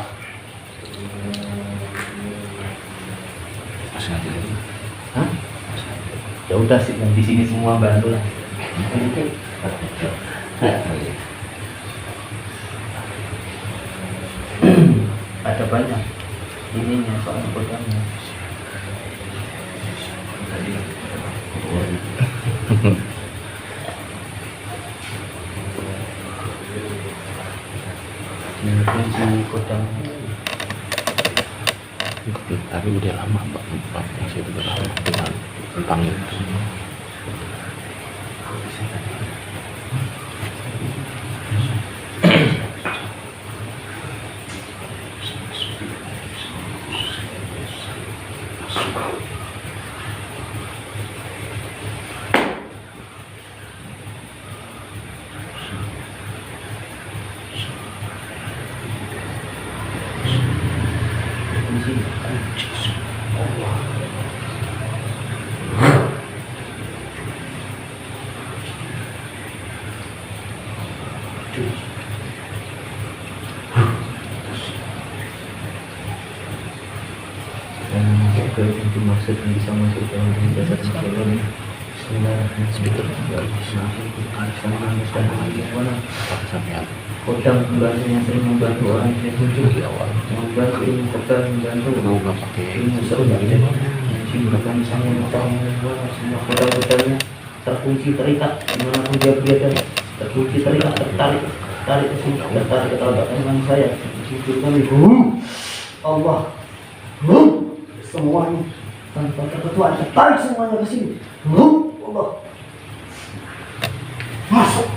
Masih ada lagi. Hah? Ya udah sih, yang di sini semua bantu lah. Ada banyak ininya soal kodamnya. Ini kunci kodamnya. Tapi udah lama Pak, masih udah lama tentang itu. Yang itu maksud yang bisa masuk dalam jasad sekarang. Kodam membantu yang sering membantu orang yang muncul di awal, membantu kodam membantu bukan misalnya semua kodam-kodamnya terkunci terikat dimanapun dia berada, terkunci terikat tertarik ke sini, tertarik ke telapak tangan saya, hidupkan Allah, semuanya tanpa terketuaan tertarik semuanya ke sini, Allah masuk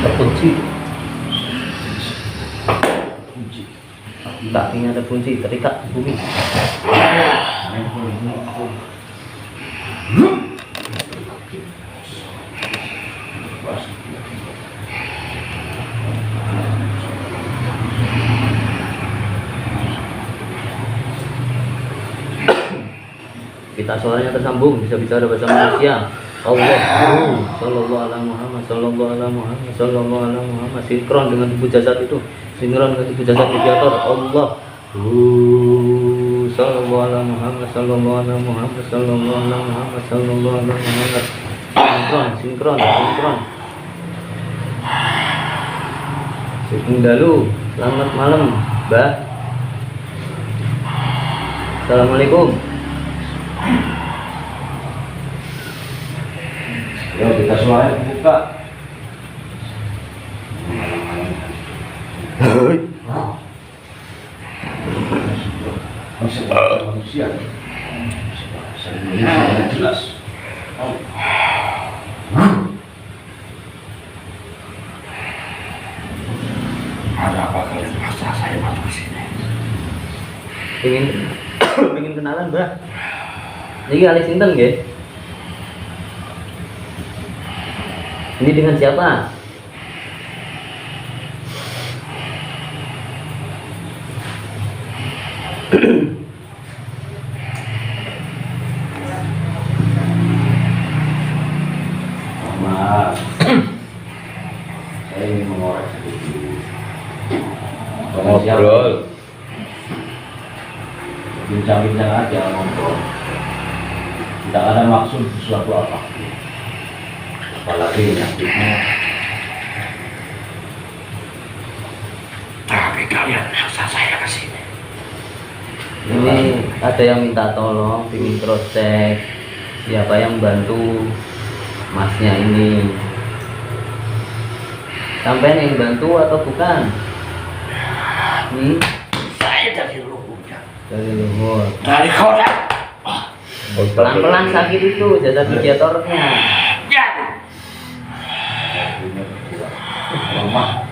terkunci, kakinya terkunci terikat di bumi. Kita suaranya tersambung, bisa bicara bahasa manusia. Allah, sallallahu alaihi Muhammad, sallallahu alaihi Muhammad, sallallahu alaihi Muhammad. Sinkron dengan tubuh jasad itu, sinkron dengan tubuh jasad mediator. Allah, sallallahu alaihi Muhammad, sallallahu alaihi Muhammad, sallallahu alaihi Muhammad, sallallahu alaihi Muhammad. Sinkron. Dalu, selamat malam, Mbak. Assalamualaikum. Ya kita suaranya buka. Manusia. Saya jelas. Ada apa kalian paksa saya masuk ke sini? Pengen kenalan, Mbak. Ini Alex Sinten, nggih? Ini dengan siapa? Maaf, saya ingin mengorek sedikit. Ngobrol. Bincang-bincang aja, ngobrol. Tidak ada maksud sesuatu apa. Apalagi nyakitnya. Tapi kalian maksa saya ke sini. Ini ada yang minta tolong, ingin cross check siapa yang bantu masnya ini. Sampai yang bantu atau bukan? Saya dari luhurnya. Dari luhur. Dari kodam. Pelan-pelan sakit itu jasad mediatornya. Ya. Rumah.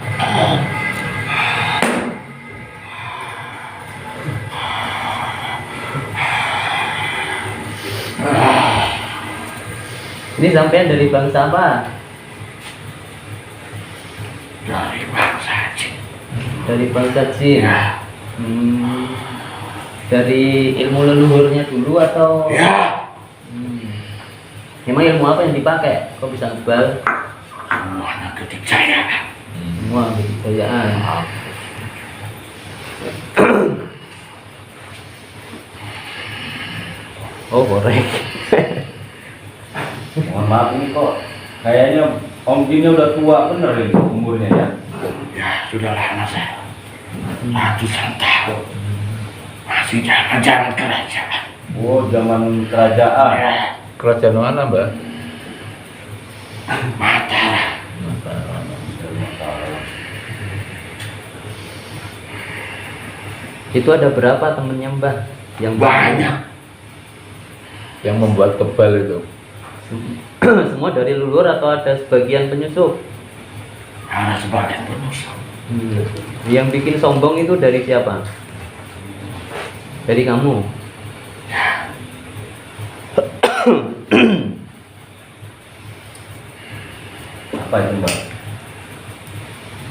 Ini sampean dari bangsa apa? Dari bangsa Jin. Dari bangsa Jin. Ya. Dari ilmu leluhurnya dulu atau? Ya. Emang ilmu apa yang dipakai? Kok bisa ngebal? Semuanya kepercayaan. Semua kepercayaan. Oh, korek. Mohon maaf ini kok kayaknya Om Jinnya udah tua bener ini umurnya ya. Ya sudah lama saya, ratusan tahun masih jalan-jalan kerajaan. Oh, zaman kerajaan. Ya, Kerajaan mana, Mbak? Mataram. Itu ada berapa temennya Mbah? Yang Banyak. Yang membuat kebal itu. Semua dari leluhur atau ada sebagian penyusup? Ada sebagian penyusup. Yang bikin sombong itu dari siapa? Dari kamu? Apa itu Mbak?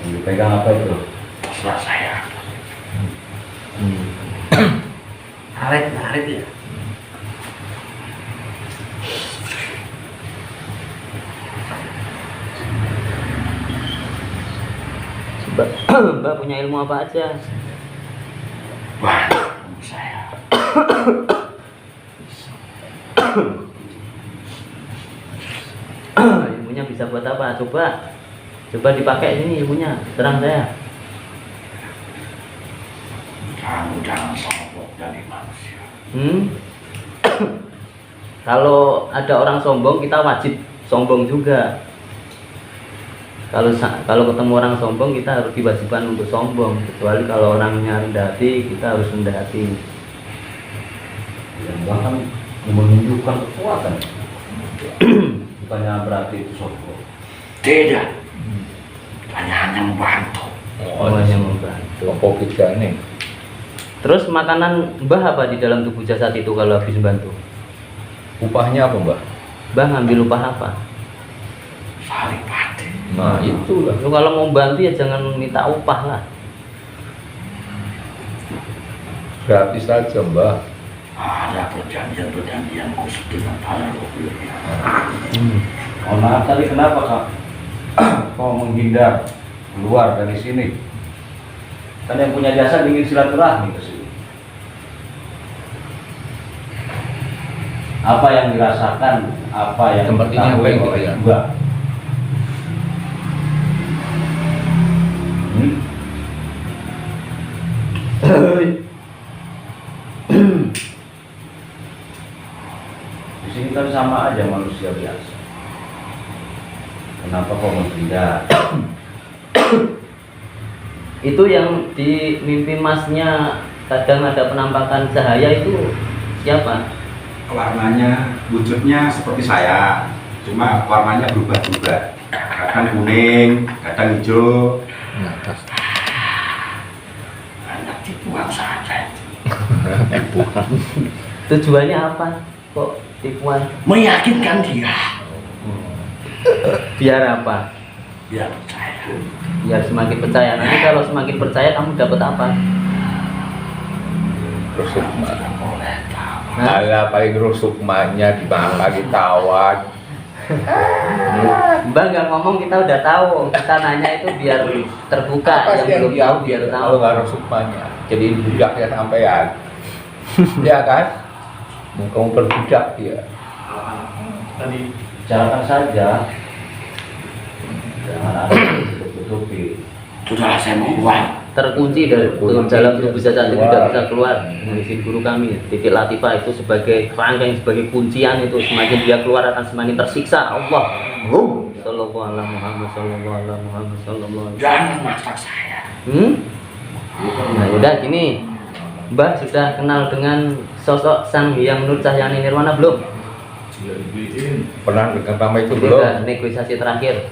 Yang dipegang apa itu? Terserah saya. Arit ya. Mbak punya ilmu apa aja? Banyak saya. Ilmunya bisa buat apa? Coba dipakai ini ilmunya. Terang saya. Kamu jangan sombong dari manusia. Kalau ada orang sombong, kita wajib sombong juga. Kalau ketemu orang sombong, kita harus diwajibkan untuk sombong. Kecuali kalau orangnya rendah hati, kita harus rendah hati. Yang bahkan menunjukkan kekuatan. Bukannya berarti itu sombong. Tidak. Hanya membantu. Hanya membantu. Kelompok kita nih. Terus makanan Mbah apa di dalam tubuh jasad itu kalau habis bantu? Upahnya apa, Mbak? Mbah ngambil upah apa? Saripati. Nah, itulah. Lu kalau mau bantu ya jangan minta upah lah. Gratis saja, Mbak. Ada perjanjian khusus dengan para leluhurnya. Mohon maaf tadi kenapa Kak? Kau menghindar keluar dari sini? Kan yang punya jasa ingin silaturahmi ke sini. Apa yang dirasakan, apa yang Sepertinya apa yang diketahui oleh dilihat. Mbak? Di sini kan sama aja manusia biasa. Kenapa kau menghindar? Itu yang di mimpi masnya kadang ada penampakan cahaya itu siapa? Warnanya, wujudnya seperti saya, cuma warnanya berubah-ubah. Kadang kuning, kadang hijau. Nah, tas. Anak tipuan saja. Tujuannya apa? Kok tipuan? Meyakinkan dia. Biar apa? Dia percaya. Biar semakin percaya. Nanti kalau semakin percaya kamu dapat apa? Rusukma. Tidak boleh tahu. Alah, paling rusukmanya dimakan, ditawan. Mbak nggak ngomong kita udah tahu. Kita nanya itu biar terbuka. Yang belum tahu biar tahu. Kalau nggak rusukmanya, jadi budak ya sampean. Ya kan? Kamu berbudak ya. Tadi Bicarakan saja. Jangan ada tutupi. sudahlah saya mau keluar. Terkunci dari dalam tubuh jasad itu tidak bisa keluar. Mengisi guru kami titik latifah itu sebagai rangkaian, sebagai kuncian itu semakin dia keluar akan semakin tersiksa Allah. Sallallahu alaihi Muhammad sallallahu alaihi Muhammad sallallahu alaihi. Jangan maksa saya. Nah udah gini, Mbah sudah kenal dengan sosok Sang Hyang Nur Cahyani Nirwana belum? Pernah dengar nama itu Sudah belum? negosiasi terakhir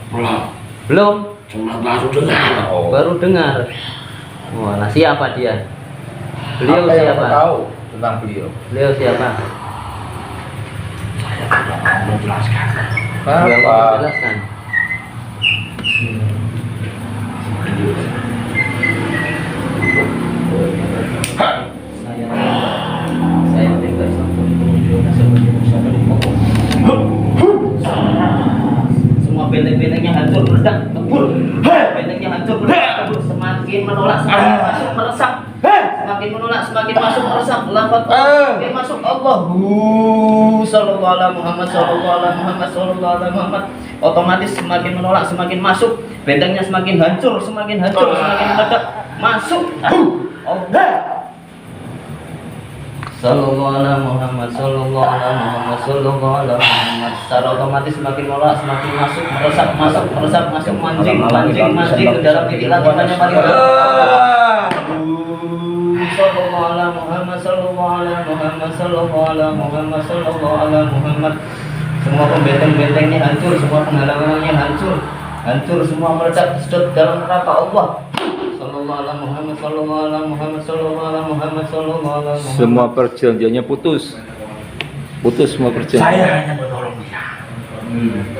Belum. belum? Cuma baru dengar. Oh. Baru dengar. Wah, nah siapa dia? Beliau Apa yang siapa? kamu tahu tentang beliau? Beliau siapa? Saya tidak mau menjelaskan. Beliau Apa? menjelaskan. Saya tinggal semua benteng-bentengnya hancur meledak kebur. Bentengnya hancur meledak kebur. Semakin menolak semakin masuk meresap. Semakin semakin menolak, semakin masuk meresap. Lafaz semakin masuk. Allahu sallallahu ala Muhammad sallallahu ala Muhammad sallallahu ala Muhammad. Otomatis semakin menolak, semakin masuk. Bentengnya semakin hancur, semakin meledak. Masuk. Allah. Sallallahu ala Muhammad sallallahu ala Muhammad sallallahu ala Muhammad. Secara otomatis semakin menolak, semakin masuk, meresap, masuk, mancing ke dalam titik latihannya paling sallallahu ala Muhammad sallallahu ala Muhammad sallallahu ala Muhammad sallallahu ala Muhammad. Semua pembenteng-bentengnya hancur, semua penghalang-halangnya hancur, semua melecak sedot dalam neraka Allah. Sallallahu ala Muhammad sallallahu ala Muhammad sallallahu ala Muhammad sallallahu ala Muhammad. Semua perjanjiannya putus semua perjanjian. Saya hanya menolong dia.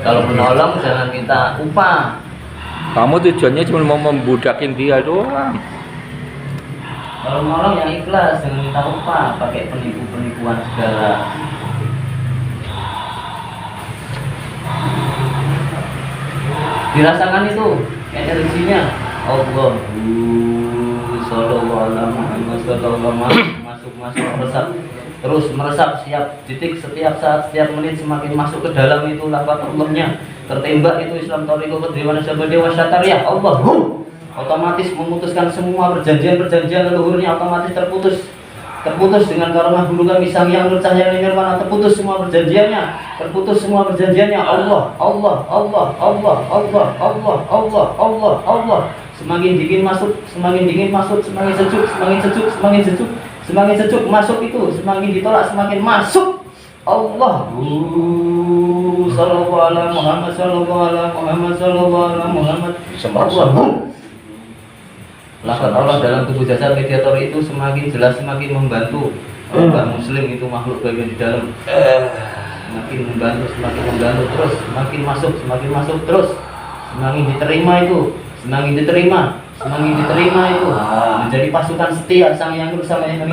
Kalau menolong jangan minta upah. Kamu tujuannya cuma mau membudakin dia doang. Kalau menolong yang ikhlas, jangan minta upah, pakai penipuan segala. Dirasakan itu energinya. Allahu sallallahu ala Muhammad sallallahu masuk meresap. Terus meresap setiap detik, setiap saat, setiap menit semakin masuk ke dalam itu lafaz Allahnya. Tertembak itu Islam Tariqah Kedriwana Sabadewa Syatariyah. Allahu otomatis memutuskan semua perjanjian leluhurnya, otomatis terputus dengan karomah guru kami Sang Hyang Nur Cahya Nirwana. Terputus semua perjanjiannya. Allah. Semakin dingin masuk, semakin sejuk masuk itu, semakin ditolak semakin masuk. Allahu sallallahu ala Muhammad sallallahu ala Muhammad sallallahu ala Muhammad. Allahu lafaz Allah dalam tubuh jasad mediator itu semakin jelas, semakin membantu. Orang muslim itu makhluk bagian di dalam. Semakin membantu terus, semakin masuk terus. Semakin diterima itu, menjadi pasukan setia Sang Hyang Nur sama yang kami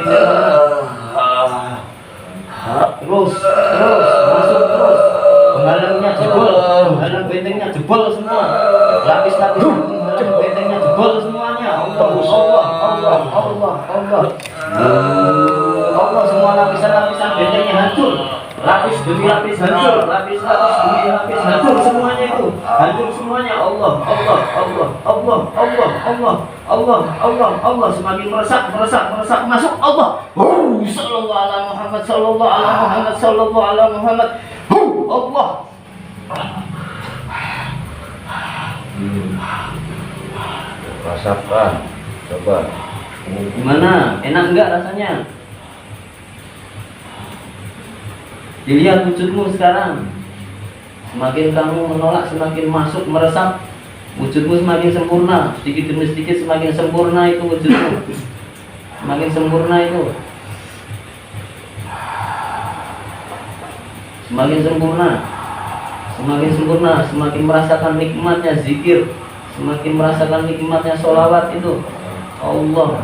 terus masuk terus. Penghalangnya jebol, penghalang bentengnya jebol semua. Lapis-lapis penghalang bentengnya jebol semuanya. Allah semua lapisan-lapisan bentengnya hancur. Lapis demi lapis hancur, lapis demi lapis hancur semuanya itu. Hancur semuanya. Allah semakin meresap masuk Allah. Sallallahu ala Muhammad sallallahu ala Muhammad sallallahu ala Muhammad. Allah. Rasakan, coba. Gimana? Enak enggak rasanya? Dilihat wujudmu sekarang. Semakin kamu menolak, semakin masuk, meresap. Wujudmu semakin sempurna. Sedikit demi sedikit semakin sempurna itu wujudmu. Semakin sempurna itu. Semakin sempurna, semakin merasakan nikmatnya zikir, semakin merasakan nikmatnya sholawat itu. Allahu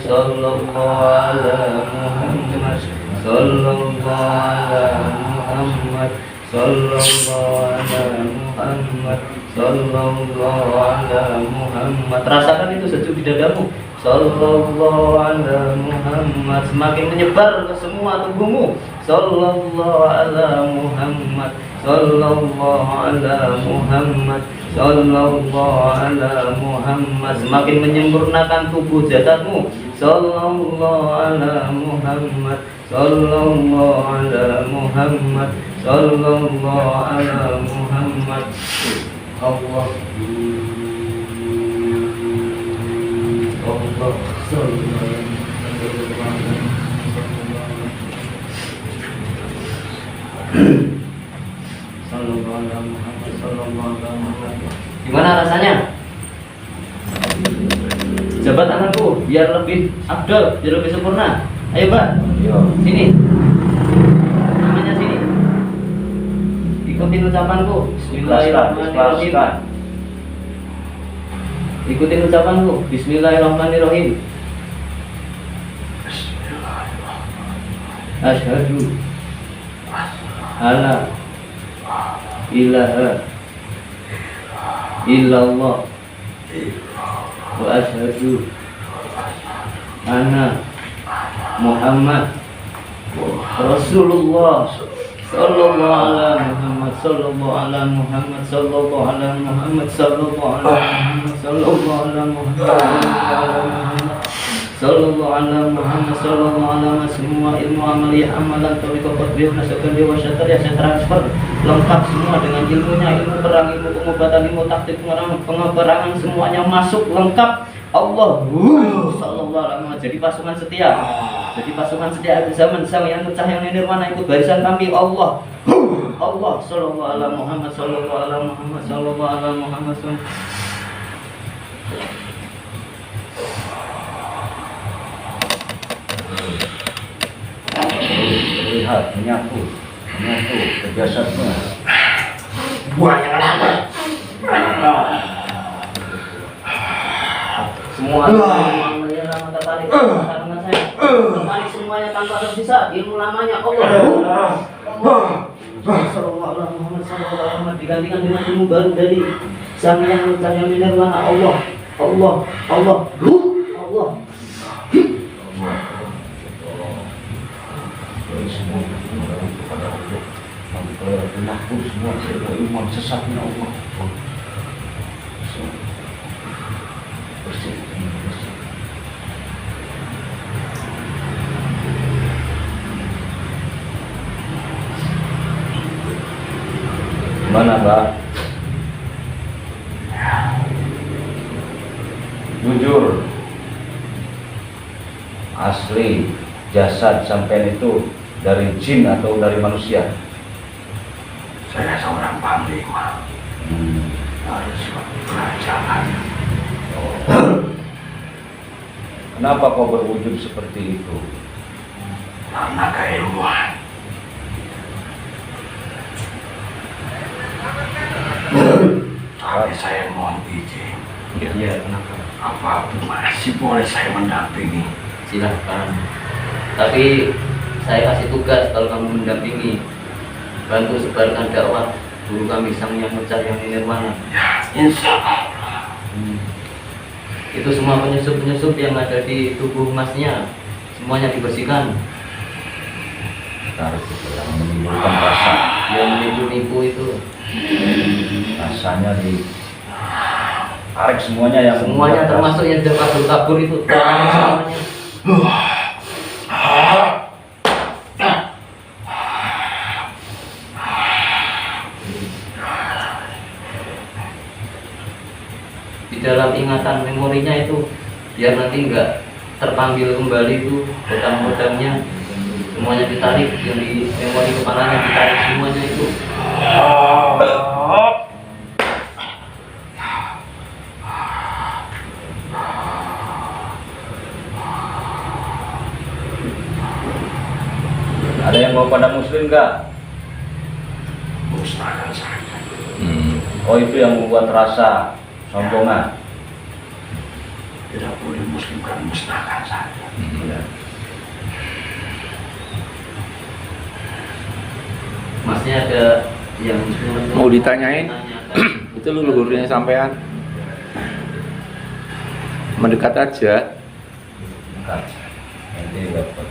sallallahu ala Muhammad sallallahu ala Muhammad sallallahu ala Muhammad sallallahu ala Muhammad. Rasakan itu sejuk di dadamu. Sallallahu ala Muhammad, semakin menyebar ke semua tubuhmu. Sallallahu ala Muhammad sallallahu ala Muhammad sallallahu ala Muhammad, semakin menyempurnakan tubuh jasadmu. Sallallahu ala Muhammad sallallahu ala Muhammad sallallahu ala Muhammad. Allah gimana rasanya? Jabat tanganku biar lebih abdal, biar lebih sempurna. Ayo Mbak, sini. Namanya sini. Ikutin ucapanku. Bismillahirrahmanirrahim. Ikutin ucapanku. Bismillahirrahmanirrahim. Asyhadu alla ilaha illallah wa asyhadu ana Muhammad Rasulullah sallallahu ala Muhammad sallallahu ala Muhammad sallallahu ala Muhammad sallallahu ala Muhammad sallallahu ala Muhammad sallallahu ala Muhammad sallallahu ala semua ilmu amaliyah amalan tariqah qadriyah nasakan dewa syariah saya transfer lengkap semua dengan ilmunya, ilmu perang, ilmu pengobatan, ilmu taktik pengeperangan semuanya masuk lengkap. Allah sallallahu alaihi wasallam jadi pasukan setia. Jadi pasukan setia akhir zaman sang yang pecah yang nirwana ikut barisan kami. Allah sallallahu alaihi Muhammad sallallahu alaihi Muhammad sallallahu alaihi Muhammad Lihat, menyatu ke jasadnya. Buaya lama. semua ilmu lama tertarik karena saya tertarik semuanya tanpa tersisa ilmu lamanya Allah sallallahu alaihi Muhammad sallallahu alaihi Muhammad digantikan dengan ilmu baru dari sang yang nirwana Allah semua iman sesatnya Allah. Gimana, Mbak? Jujur, asli jasad sampean itu dari jin atau dari manusia? Saya seorang panglima dari suatu kerajaan. Kenapa kau berwujud seperti itu? Karena keilmuan. Tapi saya mohon izin. ya kenapa Apa masih boleh saya mendampingi? silahkan tapi saya kasih tugas kalau kamu mendampingi bantu sebarkan dakwah guru kami sang yang mencari yang nirwana. Ya, insya Allah. Itu semua penyusup-penyusup yang ada di tubuh masnya semuanya dibersihkan. Tarik itu yang menimbulkan rasa, Yang menipu-nipu itu rasanya di tarik semuanya yang semuanya termasuk yang sudah kabur itu tarik semuanya. Di dalam ingatan memorinya itu biar nanti enggak terpanggil kembali itu kodam-kodamnya semuanya ditarik, yang di memori kepalanya ditarik semuanya itu. Ada yang mau pada muslim nggak? Musnahkan saja. Oh, itu yang membuat rasa sombongan. Tidak boleh muslimkan, musnahkan saja. Ya. Masnya ada yang Mau ditanyain? Itu leluhurnya sampean. Mendekat aja. Bentar. Nanti dapat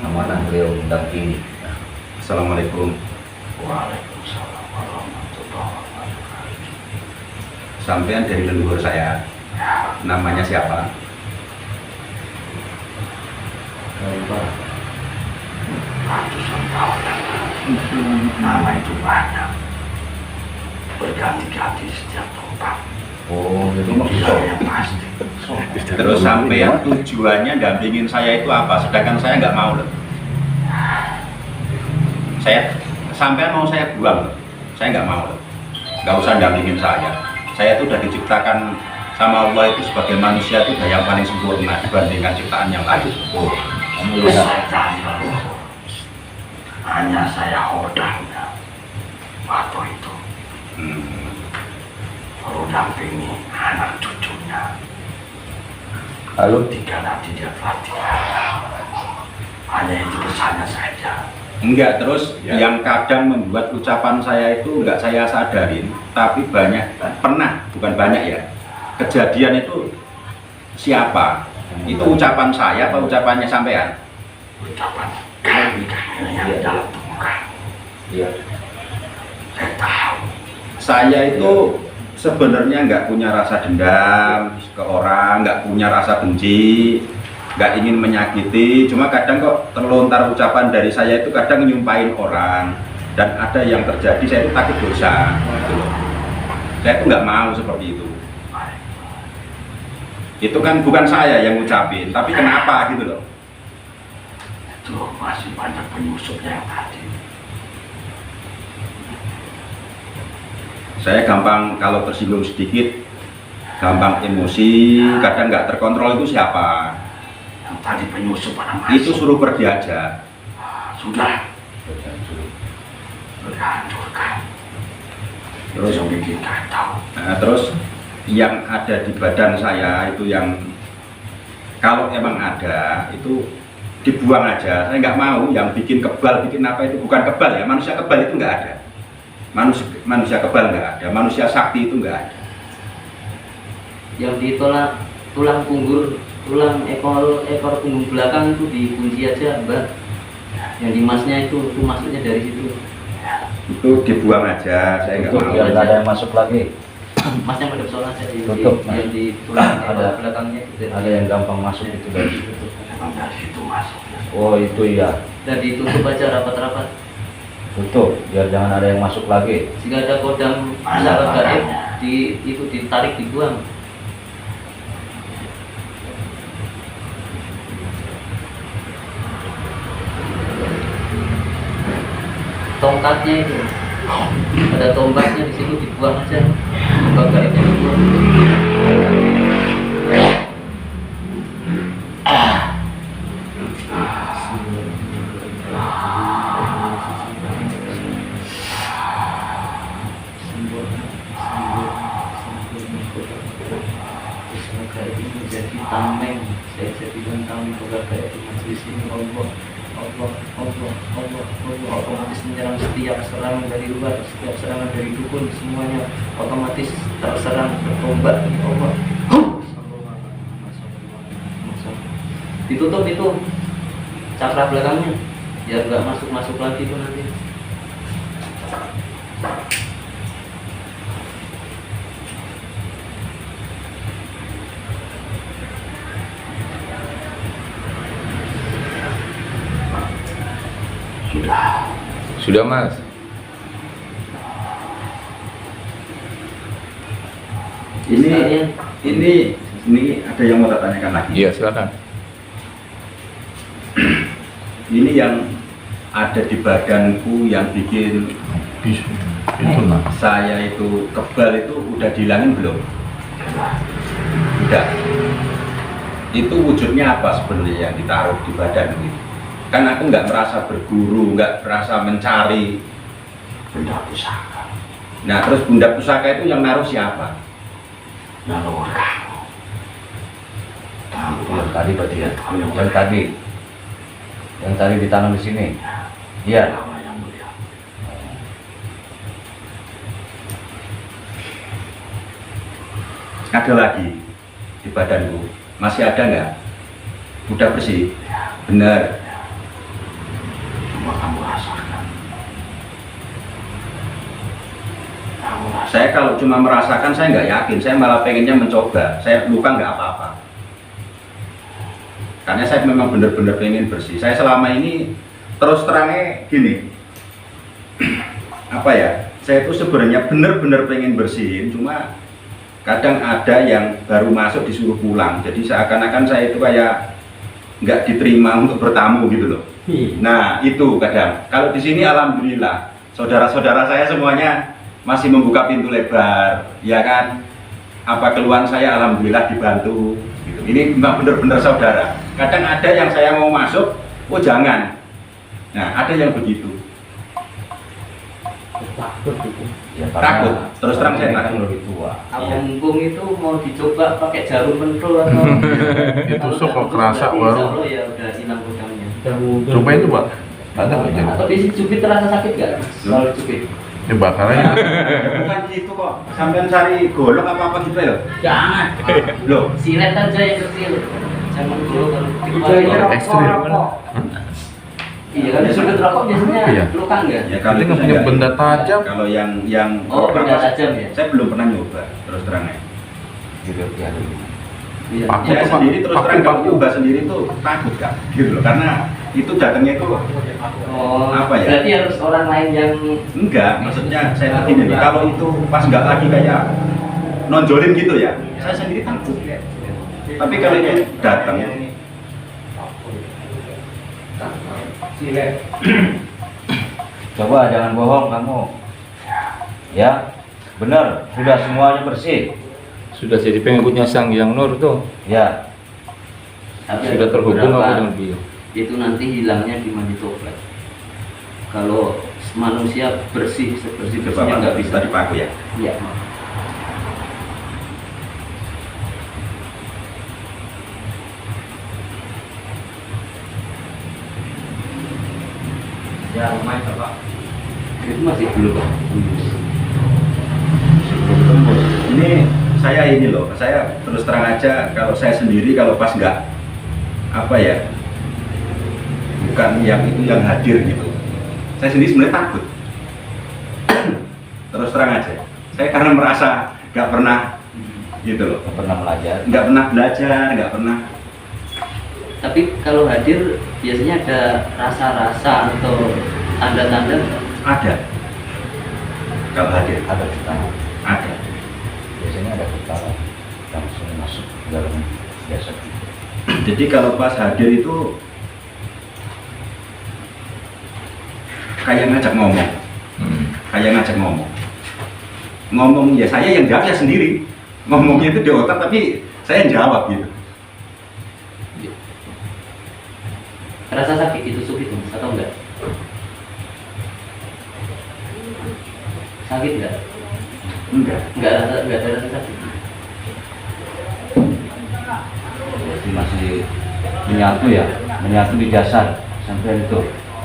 amanah beliau mendampingi. Assalamualaikum. Waalaikumsalam warahmatullahi wabarakatuh. Sampean dari leluhur saya. Namanya siapa? Ratusan tahun yang lalu. Nama itu banyak. Berganti-ganti setiap tempat. Oh, jadi Tidak maksudnya yang pasti. Terus sampean tujuannya dampingin saya itu apa? Sedangkan saya nggak mau loh. Sampean mau saya buang loh. Saya nggak mau loh. Nggak usah dampingin saya. Saya itu udah diciptakan sama Allah itu sebagai manusia itu udah yang paling sempurna dibandingkan ciptaan yang lain. oh, kamu lihat. Saya tahu. Hanya saya hodangnya. Waktu itu. Baru dampingi anak cucunya. Lalu Dikala dia telah tinggal. Hanya itu pesannya saja. Enggak, terus yang kadang membuat ucapan saya itu enggak saya sadarin, tapi banyak, pernah, bukan banyak ya, kejadian itu siapa Itu ucapan saya apa ucapannya sampean? Ucapan kami yang dalam tubuh kamu. Iya. Saya tahu. Saya itu sebenarnya nggak punya rasa dendam ke orang, nggak punya rasa benci, nggak ingin menyakiti. Cuma kadang kok terlontar ucapan dari saya itu kadang nyumpahin orang, dan ada yang terjadi saya itu takut dosa. Gitu loh. Saya itu nggak mau seperti itu. Itu kan bukan saya yang ngucapin, tapi kenapa gitu loh. Itu masih banyak penyusup yang tadi. Saya gampang kalau tersinggung sedikit, gampang emosi, kadang nggak terkontrol. Itu siapa? Yang tadi penyusup pada Itu masuk. suruh pergi aja. Sudah. Berhancurkan. Terus Yang bikin kacau. Nah, terus yang ada di badan saya itu yang kalau emang ada itu dibuang aja. Saya nggak mau yang bikin kebal, bikin apa itu bukan kebal ya. Manusia kebal itu nggak ada. Manusia kebal nggak ada. Manusia sakti itu nggak ada. Yang ditolak tulang punggur, tulang ekor punggung belakang itu dikunci aja, Mbak. Yang dimasnya itu maksudnya dari situ. Itu dibuang aja. Saya nggak Tutup mau. biar nggak ada yang masuk lagi. Masnya pada soal aja Tutup, yang di tulang Ada. belakangnya gitu. Ada yang gampang masuk itu dari situ. Memang dari situ masuknya. Oh itu iya. Dan ditutup aja rapat-rapat. Tutup biar jangan ada yang masuk lagi. Jika ada kodam sahabat gaib itu ditarik dibuang. Tongkatnya itu ada tombaknya di situ dibuang aja. Tombak gaibnya dibuang. Semoga ini menjadi tameng. Saya jadikan tameng keluarga di majelis ini. Allah otomatis menyerang setiap serangan dari luar, setiap serangan dari dukun, semuanya otomatis terserang bertombak. Allah. Ditutup itu cakra belakangnya biar nggak masuk lagi itu nanti. Sudah Mas. Ini ada yang mau tak tanyakan lagi. Iya silakan. Ini yang ada di badanku yang bikin Itu lah. saya itu kebal itu udah dihilangin belum? Udah. Itu wujudnya apa sebenarnya yang ditaruh di badan ini? Kan aku nggak merasa berguru, nggak merasa mencari. Benda pusaka. Nah terus bunda pusaka itu yang naruh siapa? Leluhur kamu. Tahu Yang tadi berarti ya. tahu yang Yang tadi ditanam di sini. Iya. lama yang mulia. Ada lagi di badanku. Masih ada nggak? Udah bersih? Bener. Cuma kamu rasakan. Kamu rasakan. Saya kalau cuma merasakan saya nggak yakin. Saya malah pengennya mencoba. Saya luka nggak apa-apa. Karena saya memang benar-benar pengen bersih. Saya selama ini terus terangnya gini. Apa ya? Saya itu sebenarnya benar-benar pengen bersihin. Cuma kadang ada yang baru masuk disuruh pulang. Jadi seakan-akan saya itu kayak nggak diterima untuk bertamu gitu loh. Nah itu kadang. Kalau di sini alhamdulillah saudara-saudara saya semuanya masih membuka pintu lebar, ya kan? Apa keluhan saya alhamdulillah dibantu. Gitu. Ini memang benar-benar saudara. Kadang ada yang saya mau masuk, oh jangan. Nah ada yang begitu. Ya, Takut. Terus terang saya ini kan takut. lebih tua. Iya. Mumpung itu mau dicoba pakai jarum pentul atau Itu kok kerasa berarti baru. insya Allah ya udah hilang kodamnya. Cobain tuh Pak. Ada nggak jadi? Atau dicubit terasa sakit nggak? Kalau cubit. Ini bakarnya. Bukan gitu kok. Sampai cari golok apa-apa gitu ya? Jangan. Loh, Silet aja yang kecil. Zaman dulu kalau Kalau ekstrim kan? iya kan sudut rokok biasanya Iya. luka enggak? Ya kalau Kita itu nggak saya punya nggak- benda tajam. Kalau yang Oh, rokok benda apa, tajam ya? saya belum pernah nyoba terus terangnya. Juga ya. Iya. Paku Saya tuh, sendiri terus terang kalau paku. nyoba sendiri tuh takut Kak, gitu loh. Karena itu datangnya itu Oh, Apa ya? berarti harus orang lain yang enggak, maksudnya saya begini nih, kalau itu pas nggak lagi kayak nonjolin gitu ya, saya sendiri takut. Tapi kalau itu datang, Coba jangan bohong kamu. Ya, benar. Sudah semuanya bersih. Sudah jadi pengikutnya Sang Hyang Nur tuh. Ya, tapi Sudah ada terhubung beberapa aku dengan beliau. itu nanti hilangnya di mandi tobat. Kalau manusia bersih sebersih bersihnya nggak bisa. dipaku ya. Iya. ya lumayan Pak. Itu masih belum. Ini saya ini loh, saya terus terang aja kalau saya sendiri kalau pas nggak apa ya, bukan yang itu yang hadir gitu, saya sendiri sebenarnya takut. Terus terang aja, saya karena merasa nggak pernah gitu loh, Nggak pernah belajar. nggak pernah belajar, nggak pernah. Tapi kalau hadir biasanya ada rasa-rasa atau tanda-tanda. Ada kalau hadir Ada kita. ada. Biasanya ada kita langsung masuk ke dalam biasa. Jadi kalau pas hadir itu kayak ngajak ngomong, ngomong ya saya yang jawab ya sendiri, ngomongnya itu di otak tapi saya yang jawab gitu. Rasa sakit ditusuk itu atau enggak? Sakit enggak? Enggak. Enggak ada rasa sakit. Jadi masih menyatu ya, menyatu di jasad sampai itu.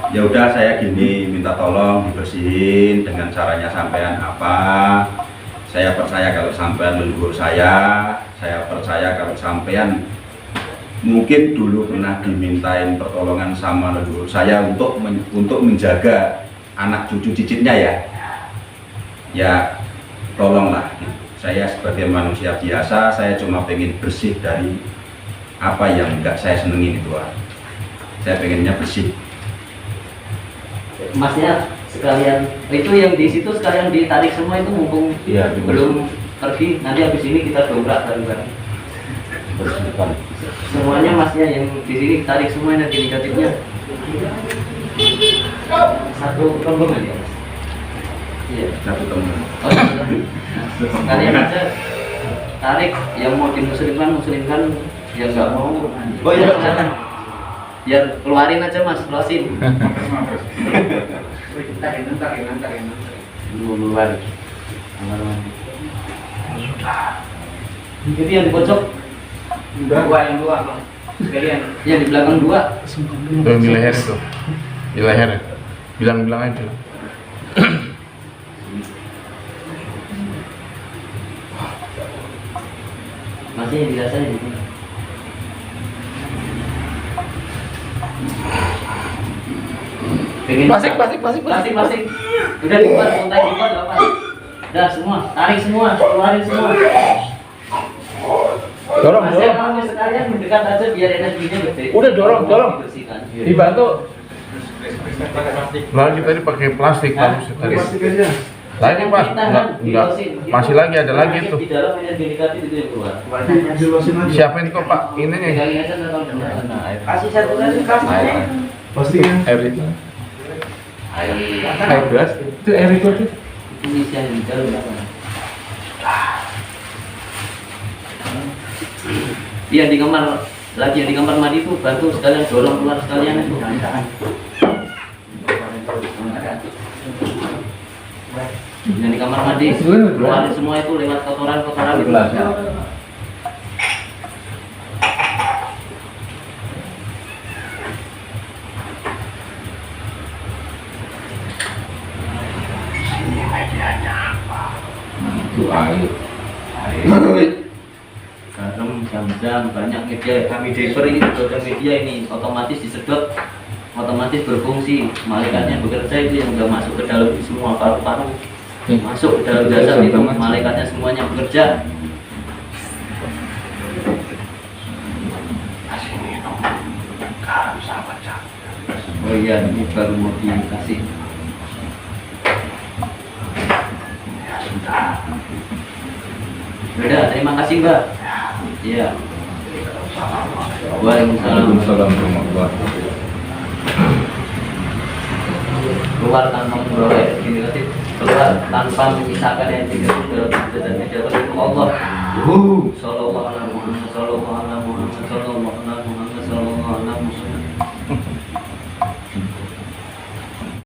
Ya udah saya gini minta tolong dibersihin dengan caranya sampean apa. Saya percaya kalau sampean leluhur saya percaya kalau sampean mungkin dulu pernah dimintain pertolongan sama leluhur saya untuk menjaga anak cucu cicitnya ya. Ya tolonglah. Saya sebagai manusia biasa, saya cuma pengen bersih dari apa yang enggak saya senengin itu. Saya pengennya bersih. Masnya sekalian itu yang di situ sekalian ditarik semua itu mumpung Iya, belum pergi. Nanti habis ini kita dobrak bareng-bareng. bersihkan. Semuanya masnya yang di sini tarik semua energi negatifnya. Satu rombongan ya mas. Iya. Satu teman. Oh, sekalian aja tarik yang mau dimuslimkan, yang nggak mau. Oh iya, jangan. Biar keluarin aja mas, losin. Keluar. Kamar mandi. Jadi yang di pojok yang dua. Yang di belakang dua. Tuh yang di leher itu. Di leher. Bilang-bilang aja. Masih yang dirasain di sini. Masik. Udah dibuat, kontak dibuat apa? Udah semua, tarik semua, keluarin semua. Dorong. Masih mau sekalian mendekat aja biar energinya gede. Udah, dorong. Bersihkan. Dibantu. Lagi tadi pakai plastik bagus tadi. Lagi Pak, enggak. Masih lagi ada lagi Di tuh. dalam energi negatif itu yang keluar. Siapa ini kok Pak? Ini nih. Pegangi aja nggak tahu benar. Kasih satu lagi kasih. Air itu. Air gelas. Itu air itu. ini yang di dalam apa? Iya di kamar lagi yang di kamar mandi itu bantu sekalian dorong keluar sekalian itu. Yang di kamar mandi keluarin semua itu lewat kotoran itu. Itu air. Garam jam-jam banyak media kami driver ini sosial media ini otomatis disedot, otomatis berfungsi, malaikatnya bekerja itu yang udah masuk ke dalam semua paru-paru, masuk ke dalam jasad itu malaikatnya semuanya bekerja. Oh iya, ini baru mau dikasih. Udah, terima kasih Mbak. Iya. Waalaikumsalam. Keluar tanpa memperoleh ini kasih, keluar tanpa memisahkan yang tidak dan tidak Allah. Sallallahu